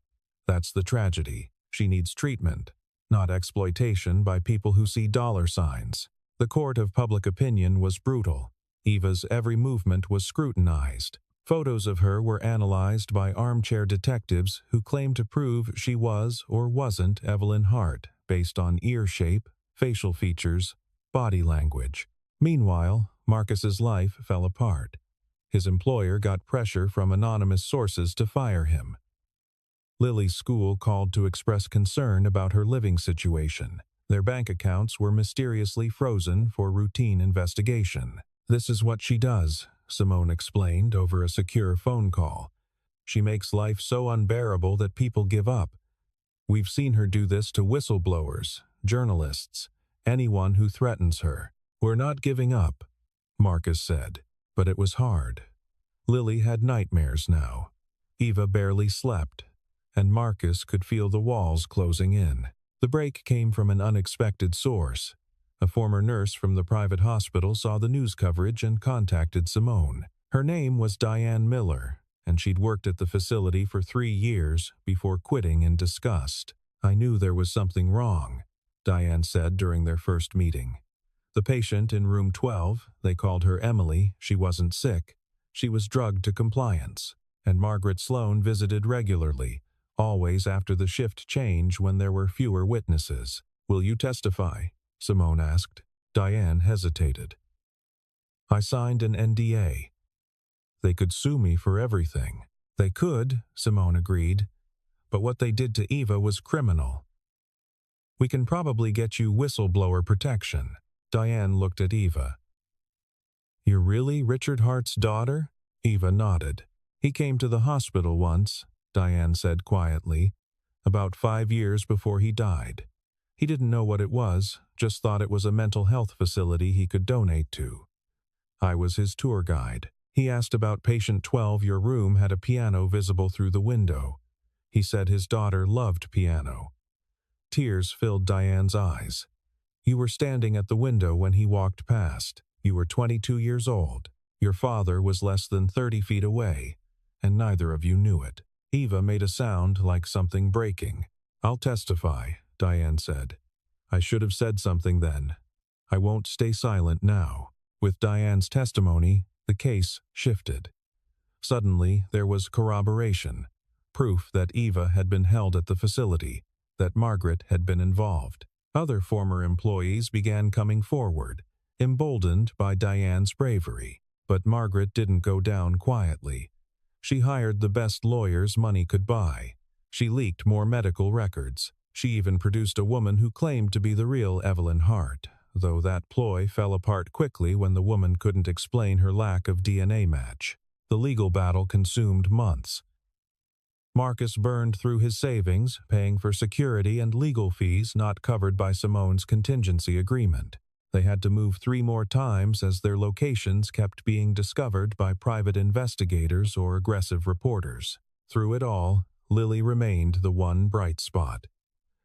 That's the tragedy. She needs treatment, not exploitation by people who see dollar signs. The court of public opinion was brutal. Eva's every movement was scrutinized. Photos of her were analyzed by armchair detectives who claimed to prove she was or wasn't Evelyn Hart based on ear shape, facial features, body language. Meanwhile, Marcus's life fell apart. His employer got pressure from anonymous sources to fire him. Lily's school called to express concern about her living situation. Their bank accounts were mysteriously frozen for routine investigation. "This is what she does," Simone explained over a secure phone call. "She makes life so unbearable that people give up. We've seen her do this to whistleblowers, journalists, anyone who threatens her. We're not giving up," Marcus said. But it was hard. Lily had nightmares now. Eva barely slept, and Marcus could feel the walls closing in. The break came from an unexpected source. A former nurse from the private hospital saw the news coverage and contacted Simone. Her name was Diane Miller, and she'd worked at the facility for 3 years before quitting in disgust. "I knew there was something wrong," Diane said during their first meeting. "The patient in room 12, they called her Emily, she wasn't sick. She was drugged to compliance, and Margaret Sloan visited regularly, always after the shift change when there were fewer witnesses. "Will you testify?" Simone asked. Diane hesitated. "I signed an NDA. They could sue me for everything." "They could," Simone agreed, "but what they did to Eva was criminal. We can probably get you whistleblower protection." Diane looked at Eva. "You're really Richard Hart's daughter?" Eva nodded. "He came to the hospital once," Diane said quietly, "about 5 years before he died. He didn't know what it was, just thought it was a mental health facility he could donate to. I was his tour guide. He asked about patient 12. Your room had a piano visible through the window. He said his daughter loved piano." Tears filled Diane's eyes. "You were standing at the window when he walked past. You were 22 years old. Your father was less than 30 feet away, and neither of you knew it." Eva made a sound like something breaking. "I'll testify," Diane said. "I should have said something then. I won't stay silent now." With Diane's testimony, the case shifted. Suddenly, there was corroboration, proof that Eva had been held at the facility, that Margaret had been involved. Other former employees began coming forward, emboldened by Diane's bravery. But Margaret didn't go down quietly. She hired the best lawyers money could buy. She leaked more medical records. She even produced a woman who claimed to be the real Evelyn Hart, though that ploy fell apart quickly when the woman couldn't explain her lack of DNA match. The legal battle consumed months. Marcus burned through his savings, paying for security and legal fees not covered by Simone's contingency agreement. They had to move 3 more times as their locations kept being discovered by private investigators or aggressive reporters. Through it all, Lily remained the one bright spot.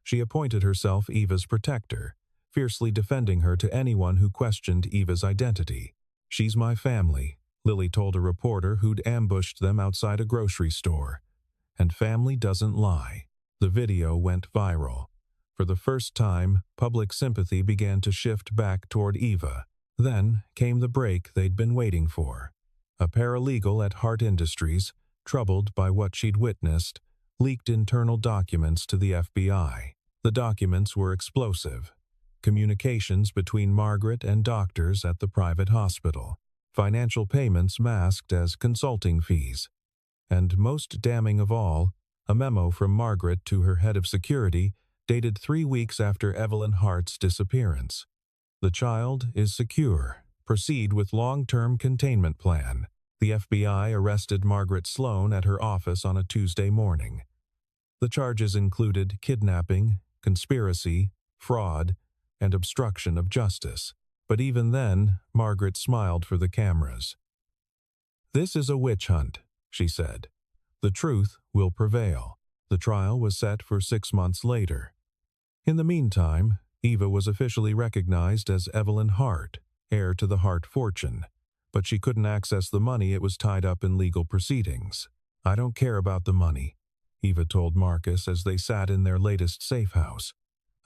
She appointed herself Eva's protector, fiercely defending her to anyone who questioned Eva's identity. "She's my family," Lily told a reporter who'd ambushed them outside a grocery store. "And family doesn't lie." The video went viral. For the first time, public sympathy began to shift back toward Eva. Then came the break they'd been waiting for. A paralegal at Hart Industries, troubled by what she'd witnessed, leaked internal documents to the FBI. The documents were explosive. Communications between Margaret and doctors at the private hospital. Financial payments masked as consulting fees. And most damning of all, a memo from Margaret to her head of security dated 3 weeks after Evelyn Hart's disappearance. "The child is secure. Proceed with long-term containment plan." The FBI arrested Margaret Sloan at her office on a Tuesday morning. The charges included kidnapping, conspiracy, fraud, and obstruction of justice. But even then, Margaret smiled for the cameras. "This is a witch hunt," she said. "The truth will prevail." The trial was set for 6 months later. In the meantime, Eva was officially recognized as Evelyn Hart, heir to the Hart fortune. but she couldn't access the money. It was tied up in legal proceedings. I don't care about the money, Eva told Marcus as they sat in their latest safe house.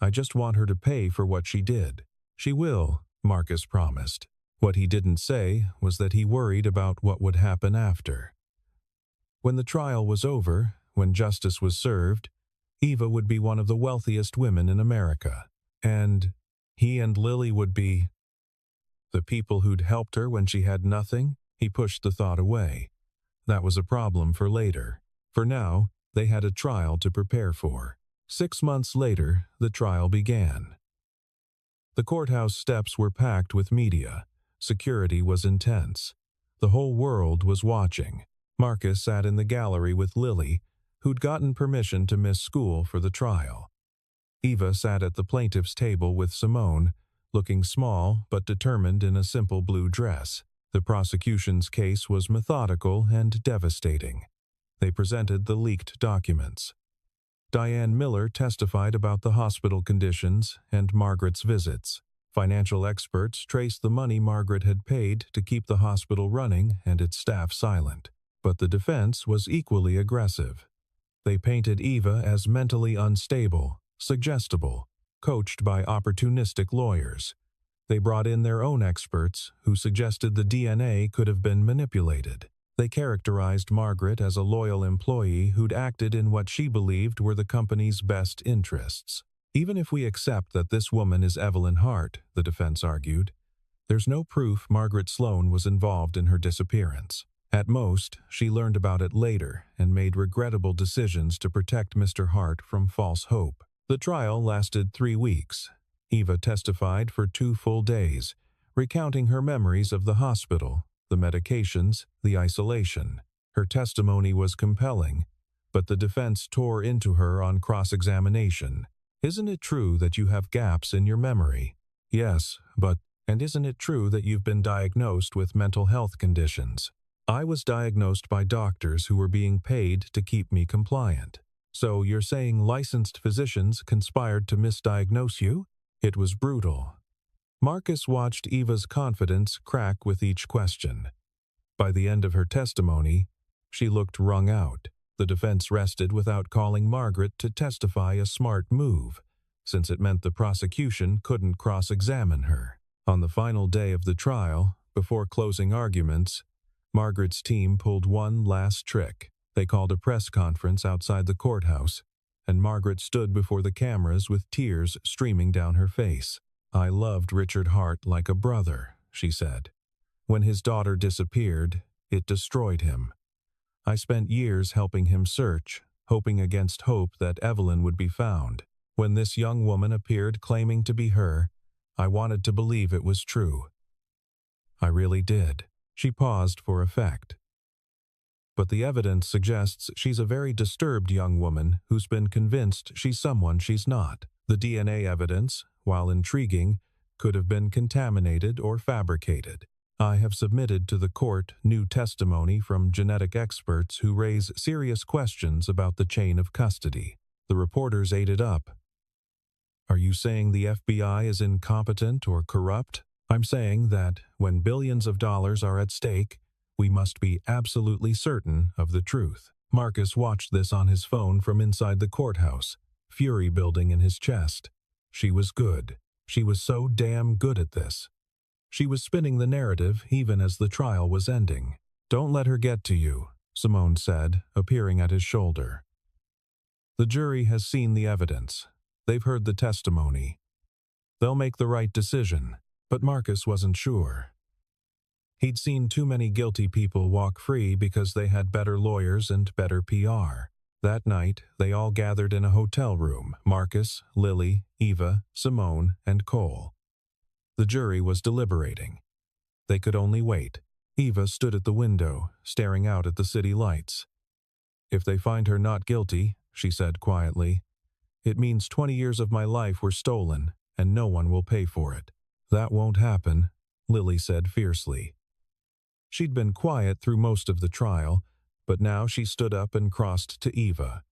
I just want her to pay for what she did. She will, Marcus promised. What he didn't say was that he worried about what would happen after. When the trial was over, when justice was served, Eva would be one of the wealthiest women in America, and he and Lily would be the people who'd helped her when she had nothing. He pushed the thought away. That was a problem for later. For now, they had a trial to prepare for. 6 months later, the trial began. The courthouse steps were packed with media. Security was intense. The whole world was watching. Marcus sat in the gallery with Lily, who'd gotten permission to miss school for the trial. Eva sat at the plaintiff's table with Simone, looking small but determined in a simple blue dress. The prosecution's case was methodical and devastating. They presented the leaked documents. Diane Miller testified about the hospital conditions and Margaret's visits. Financial experts traced the money Margaret had paid to keep the hospital running and its staff silent. But the defense was equally aggressive. They painted Eva as mentally unstable, suggestible, coached by opportunistic lawyers. They brought in their own experts who suggested the DNA could have been manipulated. They characterized Margaret as a loyal employee who'd acted in what she believed were the company's best interests. Even if we accept that this woman is Evelyn Hart, the defense argued, there's no proof Margaret Sloan was involved in her disappearance. At most, she learned about it later and made regrettable decisions to protect Mr. Hart from false hope. The trial lasted 3 weeks. Eva testified for 2 full days, recounting her memories of the hospital, the medications, the isolation. Her testimony was compelling, but the defense tore into her on cross-examination. Isn't it true that you have gaps in your memory? Yes, and isn't it true that you've been diagnosed with mental health conditions? I was diagnosed by doctors who were being paid to keep me compliant. So you're saying licensed physicians conspired to misdiagnose you? It was brutal. Marcus watched Eva's confidence crack with each question. By the end of her testimony, she looked wrung out. The defense rested without calling Margaret to testify, a smart move, since it meant the prosecution couldn't cross-examine her. On the final day of the trial, before closing arguments, Margaret's team pulled one last trick. They called a press conference outside the courthouse, and Margaret stood before the cameras with tears streaming down her face. I loved Richard Hart like a brother, she said. When his daughter disappeared, it destroyed him. I spent years helping him search, hoping against hope that Evelyn would be found. When this young woman appeared claiming to be her, I wanted to believe it was true. I really did. She paused for effect. But the evidence suggests she's a very disturbed young woman who's been convinced she's someone she's not. The DNA evidence, while intriguing, could have been contaminated or fabricated. I have submitted to the court new testimony from genetic experts who raise serious questions about the chain of custody. The reporters ate it up. Are you saying the FBI is incompetent or corrupt? I'm saying that when billions of dollars are at stake, we must be absolutely certain of the truth. Marcus watched this on his phone from inside the courthouse, fury building in his chest. She was good. She was so damn good at this. She was spinning the narrative even as the trial was ending. Don't let her get to you, Simone said, appearing at his shoulder. The jury has seen the evidence. They've heard the testimony. They'll make the right decision. But Marcus wasn't sure. He'd seen too many guilty people walk free because they had better lawyers and better PR. That night, they all gathered in a hotel room: Marcus, Lily, Eva, Simone, and Cole. The jury was deliberating. They could only wait. Eva stood at the window, staring out at the city lights. If they find her not guilty, she said quietly, it means 20 years of my life were stolen, and no one will pay for it. That won't happen, Lily said fiercely. She'd been quiet through most of the trial, but now she stood up and crossed to Eva.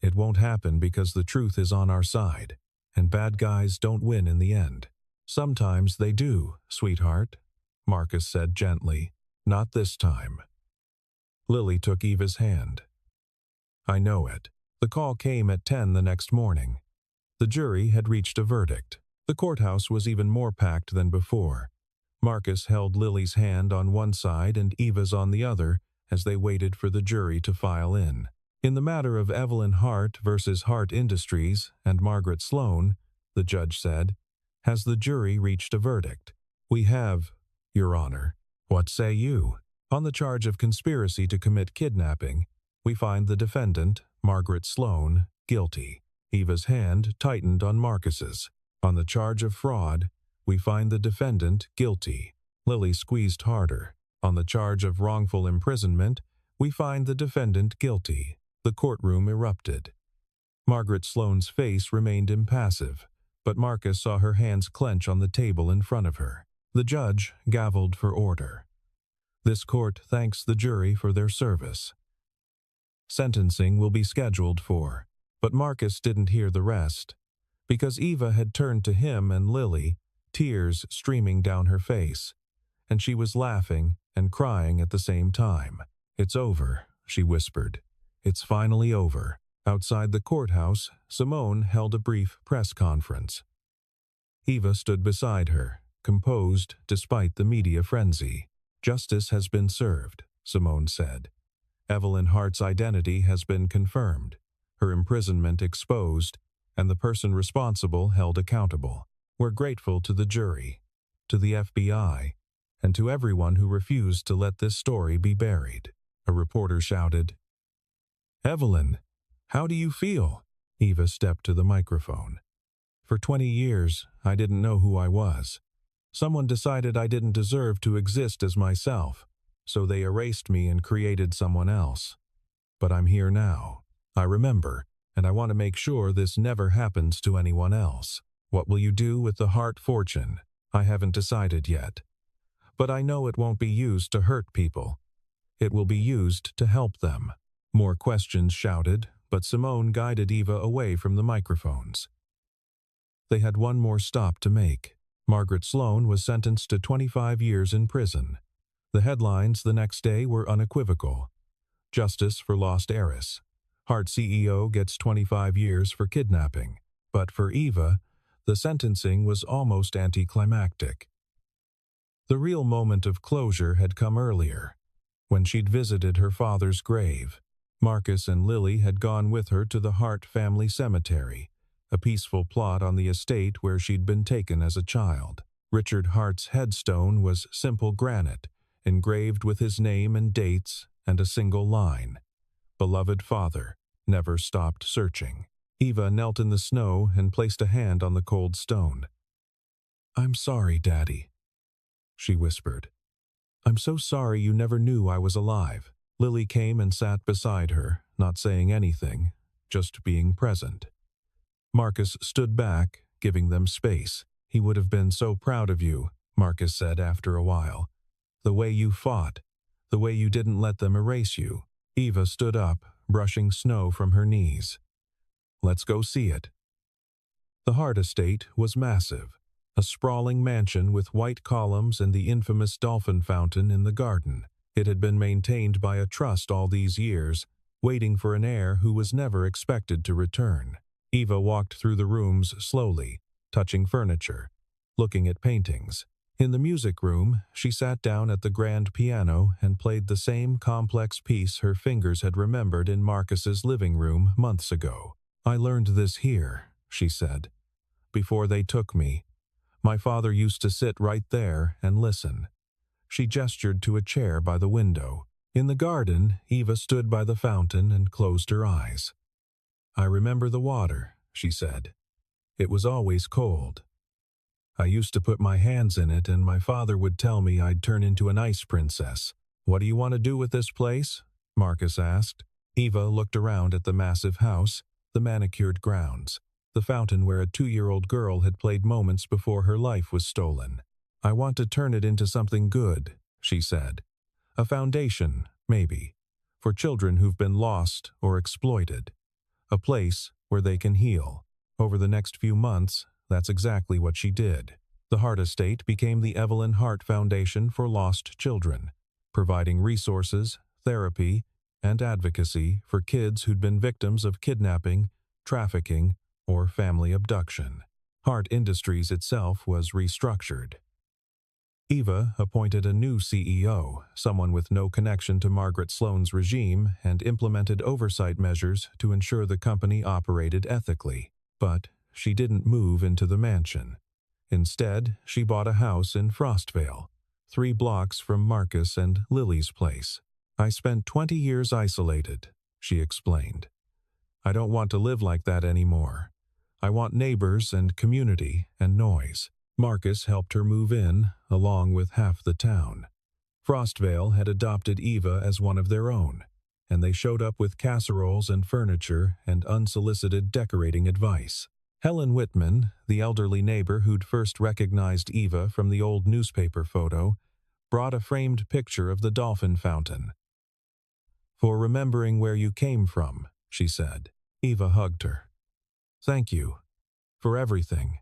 It won't happen because the truth is on our side, and bad guys don't win in the end. Sometimes they do, sweetheart. Marcus said gently. Not this time. Lily took Eva's hand. I know it. The call came at 10 the next morning. The jury had reached a verdict. The courthouse was even more packed than before. Marcus held Lily's hand on one side and Eva's on the other as they waited for the jury to file in. In the matter of Evelyn Hart versus Hart Industries and Margaret Sloan, the judge said, has the jury reached a verdict? We have, Your Honor. What say you? On the charge of conspiracy to commit kidnapping, we find the defendant, Margaret Sloan, guilty. Eva's hand tightened on Marcus's. On the charge of fraud, we find the defendant guilty. Lily squeezed harder. On the charge of wrongful imprisonment, we find the defendant guilty. The courtroom erupted. Margaret Sloan's face remained impassive, but Marcus saw her hands clench on the table in front of her. The judge gavelled for order. This court thanks the jury for their service. Sentencing will be scheduled for, but Marcus didn't hear the rest, because Eva had turned to him and Lily, tears streaming down her face, and she was laughing and crying at the same time. It's over, she whispered. It's finally over. Outside the courthouse, Simone held a brief press conference. Eva stood beside her, composed despite the media frenzy. Justice has been served, Simone said. Evelyn Hart's identity has been confirmed, her imprisonment exposed, and the person responsible held accountable. We're grateful to the jury, to the FBI, and to everyone who refused to let this story be buried. A reporter shouted. Evelyn, how do you feel? Eva stepped to the microphone. For 20 years, I didn't know who I was. Someone decided I didn't deserve to exist as myself, so they erased me and created someone else. But I'm here now. I remember, and I want to make sure this never happens to anyone else. What will you do with the Hart fortune? I haven't decided yet. But I know it won't be used to hurt people. It will be used to help them. More questions shouted, but Simone guided Eva away from the microphones. They had one more stop to make. Margaret Sloan was sentenced to 25 years in prison. The headlines the next day were unequivocal. Justice for lost heiress. Hart CEO gets 25 years for kidnapping. But for Eva, the sentencing was almost anticlimactic. The real moment of closure had come earlier, when she'd visited her father's grave. Marcus and Lily had gone with her to the Hart family cemetery, a peaceful plot on the estate where she'd been taken as a child. Richard Hart's headstone was simple granite, engraved with his name and dates and a single line. Beloved father, never stopped searching. Eva knelt in the snow and placed a hand on the cold stone. I'm sorry, Daddy, she whispered. I'm so sorry you never knew I was alive. Lily came and sat beside her, not saying anything, just being present. Marcus stood back, giving them space. He would have been so proud of you, Marcus said after a while. The way you fought, the way you didn't let them erase you. Eva stood up, brushing snow from her knees. Let's go see it. The Hart estate was massive, a sprawling mansion with white columns and the infamous dolphin fountain in the garden. It had been maintained by a trust all these years, waiting for an heir who was never expected to return. Eva walked through the rooms slowly, touching furniture, looking at paintings. In the music room, she sat down at the grand piano and played the same complex piece her fingers had remembered in Marcus's living room months ago. I learned this here, she said. Before they took me, my father used to sit right there and listen. She gestured to a chair by the window. In the garden, Eva stood by the fountain and closed her eyes. I remember the water, she said. It was always cold. I used to put my hands in it and my father would tell me I'd turn into an ice princess. What do you want to do with this place? Marcus asked. Eva looked around at the massive house, the manicured grounds, the fountain where a 2-year-old girl had played moments before her life was stolen. I want to turn it into something good, she said. A foundation, maybe, for children who've been lost or exploited. A place where they can heal. Over the next few months, that's exactly what she did. The Hart estate became the Evelyn Hart Foundation for Lost Children, providing resources, therapy, and advocacy for kids who'd been victims of kidnapping, trafficking, or family abduction. Hart Industries itself was restructured. Eva appointed a new CEO, someone with no connection to Margaret Sloane's regime, and implemented oversight measures to ensure the company operated ethically. But she didn't move into the mansion. Instead, she bought a house in Frostvale, 3 blocks from Marcus and Lily's place. "I spent 20 years isolated," she explained. "I don't want to live like that anymore. I want neighbors and community and noise." Marcus helped her move in, along with half the town. Frostvale had adopted Eva as one of their own, and they showed up with casseroles and furniture and unsolicited decorating advice. Helen Whitman, the elderly neighbor who'd first recognized Eva from the old newspaper photo, brought a framed picture of the dolphin fountain. "For remembering where you came from," she said. Eva hugged her. "Thank you. For everything.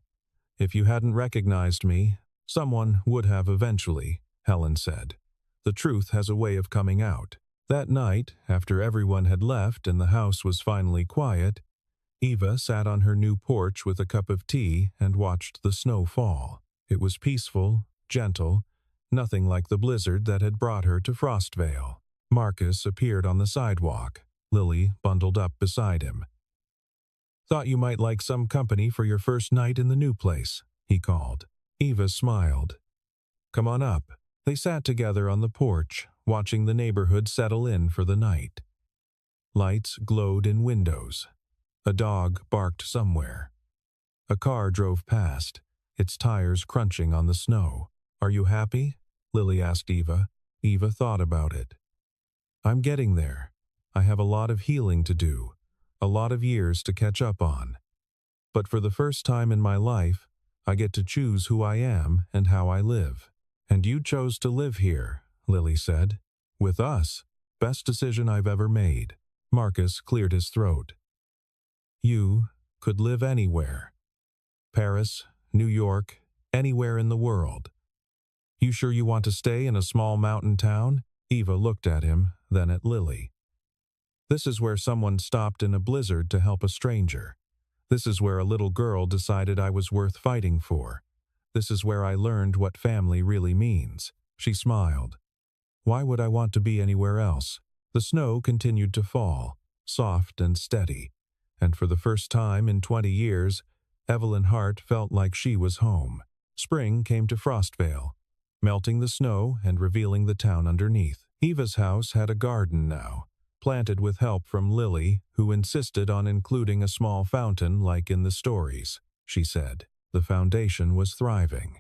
If you hadn't recognized me, someone would have eventually," Helen said. "The truth has a way of coming out." That night, after everyone had left and the house was finally quiet, Eva sat on her new porch with a cup of tea and watched the snow fall. It was peaceful, gentle, nothing like the blizzard that had brought her to Frostvale. Marcus appeared on the sidewalk, Lily bundled up beside him. "Thought you might like some company for your first night in the new place," he called. Eva smiled. "Come on up." They sat together on the porch, watching the neighborhood settle in for the night. Lights glowed in windows. A dog barked somewhere. A car drove past, its tires crunching on the snow. "Are you happy?" Lily asked Eva. Eva thought about it. "I'm getting there. I have a lot of healing to do, a lot of years to catch up on. But for the first time in my life, I get to choose who I am and how I live." "And you chose to live here," Lily said. "With us. Best decision I've ever made." Marcus cleared his throat. "You could live anywhere. Paris, New York, anywhere in the world. You sure you want to stay in a small mountain town?" Eva looked at him, then at Lily. "This is where someone stopped in a blizzard to help a stranger. This is where a little girl decided I was worth fighting for. This is where I learned what family really means." She smiled. "Why would I want to be anywhere else?" The snow continued to fall, soft and steady, and for the first time in 20 years, Evelyn Hart felt like she was home. Spring came to Frostvale, melting the snow and revealing the town underneath. Eva's house had a garden now, planted with help from Lily, who insisted on including a small fountain like in the stories. She said the foundation was thriving.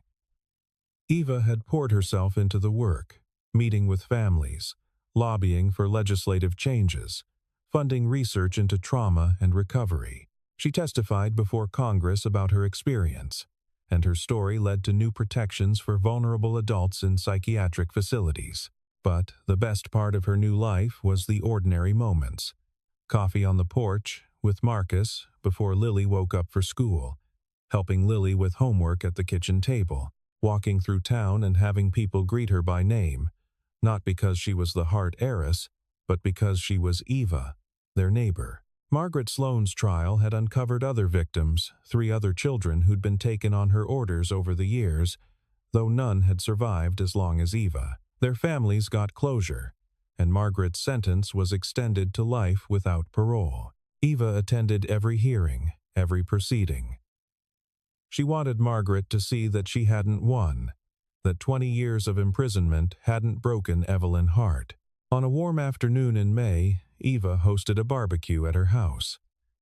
Eva had poured herself into the work, meeting with families, lobbying for legislative changes, funding research into trauma and recovery. She testified before Congress about her experience, and her story led to new protections for vulnerable adults in psychiatric facilities. But the best part of her new life was the ordinary moments. Coffee on the porch with Marcus before Lily woke up for school, helping Lily with homework at the kitchen table, walking through town and having people greet her by name, not because she was the Hart heiress, but because she was Eva, their neighbor. Margaret Sloane's trial had uncovered other victims, 3 other children who'd been taken on her orders over the years, though none had survived as long as Eva. Their families got closure, and Margaret's sentence was extended to life without parole. Eva attended every hearing, every proceeding. She wanted Margaret to see that she hadn't won, that 20 years of imprisonment hadn't broken Evelyn Hart. On a warm afternoon in May, Eva hosted a barbecue at her house.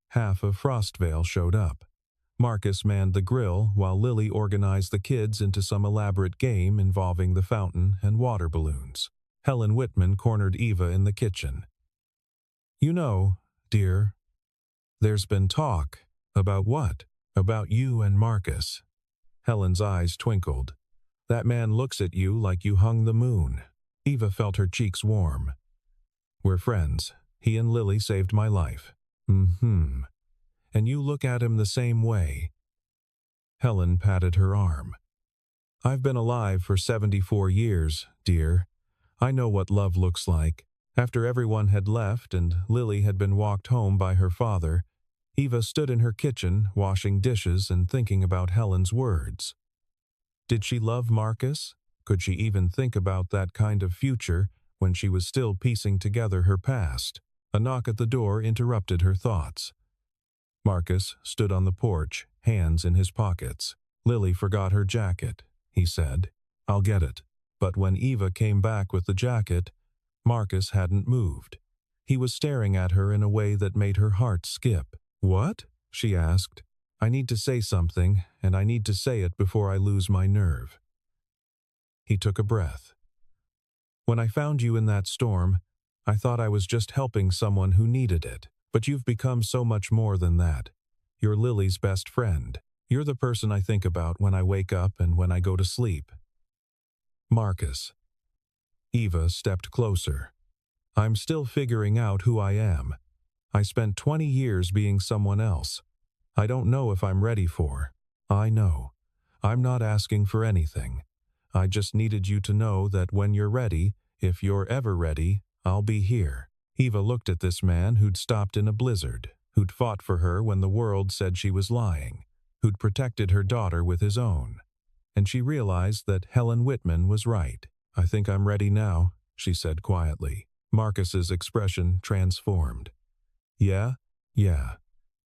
Half of Frostvale showed up. Marcus manned the grill while Lily organized the kids into some elaborate game involving the fountain and water balloons. Helen Whitman cornered Eva in the kitchen. "You know, dear, there's been talk." "About what?" "About you and Marcus." Helen's eyes twinkled. "That man looks at you like you hung the moon." Eva felt her cheeks warm. "We're friends. He and Lily saved my life." "Mm-hmm. And you look at him the same way." Helen patted her arm. I've been alive for 74 years, dear. I know what love looks like. After everyone had left and Lily had been walked home by her father, Eva stood in her kitchen, washing dishes and thinking about Helen's words. Did she love Marcus? Could she even think about that kind of future when she was still piecing together her past? A knock at the door interrupted her thoughts. Marcus stood on the porch, hands in his pockets. Lily forgot her jacket, he said. I'll get it. But when Eva came back with the jacket, Marcus hadn't moved. He was staring at her in a way that made her heart skip. What? She asked. I need to say something, and I need to say it before I lose my nerve. He took a breath. When I found you in that storm, I thought I was just helping someone who needed it. But you've become so much more than that. You're Lily's best friend. You're the person I think about when I wake up and when I go to sleep. Marcus. Eva stepped closer. I'm still figuring out who I am. I spent 20 years being someone else. I don't know if I'm ready for. I know. I'm not asking for anything. I just needed you to know that when you're ready, if you're ever ready, I'll be here. Eva looked at this man who'd stopped in a blizzard, who'd fought for her when the world said she was lying, who'd protected her daughter with his own. And she realized that Helen Whitman was right. I think I'm ready now, she said quietly. Marcus's expression transformed. Yeah?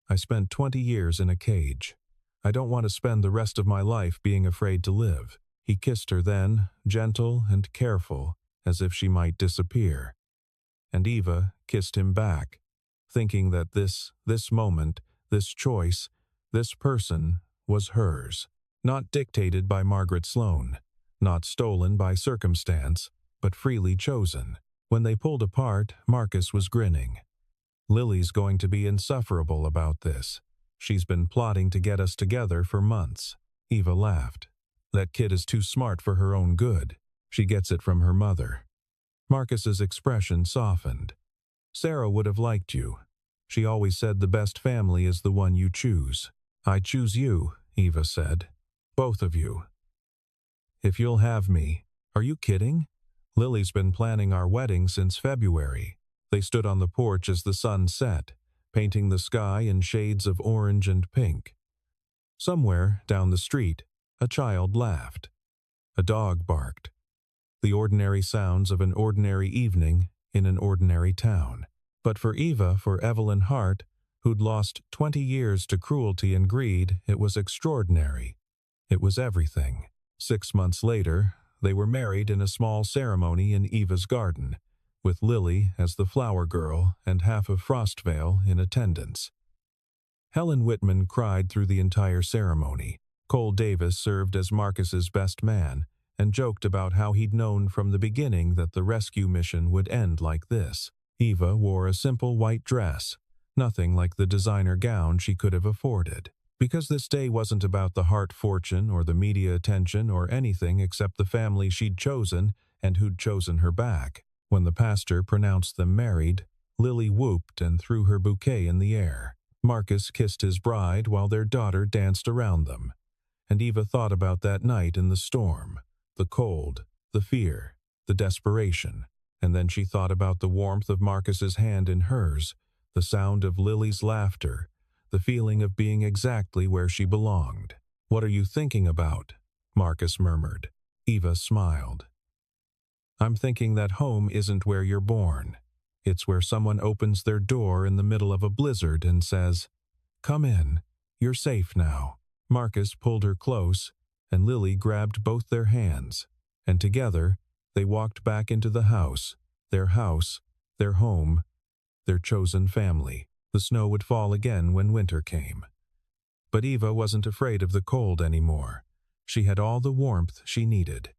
I spent 20 years in a cage. I don't want to spend the rest of my life being afraid to live. He kissed her then, gentle and careful, as if she might disappear. And Eva kissed him back, thinking that this moment, this choice, this person was hers, not dictated by Margaret Sloane, not stolen by circumstance, but freely chosen. When they pulled apart, Marcus was grinning. Lily's going to be insufferable about this. She's been plotting to get us together for months. Eva laughed. That kid is too smart for her own good. She gets it from her mother. Marcus's expression softened. Sarah would have liked you. She always said the best family is the one you choose. I choose you, Eva said. Both of you. If you'll have me. Are you kidding? Lily's been planning our wedding since February. They stood on the porch as the sun set, painting the sky in shades of orange and pink. Somewhere down the street, a child laughed. A dog barked. The ordinary sounds of an ordinary evening in an ordinary town. But for Eva, for Evelyn Hart, who'd lost 20 years to cruelty and greed, it was extraordinary. It was everything. 6 months later, they were married in a small ceremony in Eva's garden, with Lily as the flower girl and half of Frostvale in attendance. Helen Whitman cried through the entire ceremony. Cole Davis served as Marcus's best man and joked about how he'd known from the beginning that the rescue mission would end like this. Eva wore a simple white dress, nothing like the designer gown she could have afforded. Because this day wasn't about the Hart fortune or the media attention or anything except the family she'd chosen and who'd chosen her back. When the pastor pronounced them married, Lily whooped and threw her bouquet in the air. Marcus kissed his bride while their daughter danced around them. And Eva thought about that night in the storm, the cold, the fear, the desperation. And then she thought about the warmth of Marcus's hand in hers, the sound of Lily's laughter, the feeling of being exactly where she belonged. "What are you thinking about?" Marcus murmured. Eva smiled. "I'm thinking that home isn't where you're born. It's where someone opens their door in the middle of a blizzard and says, 'Come in, you're safe now.'" Marcus pulled her close, and Lily grabbed both their hands, and together they walked back into the house, their home, their chosen family. The snow would fall again when winter came. But Eva wasn't afraid of the cold anymore. She had all the warmth she needed.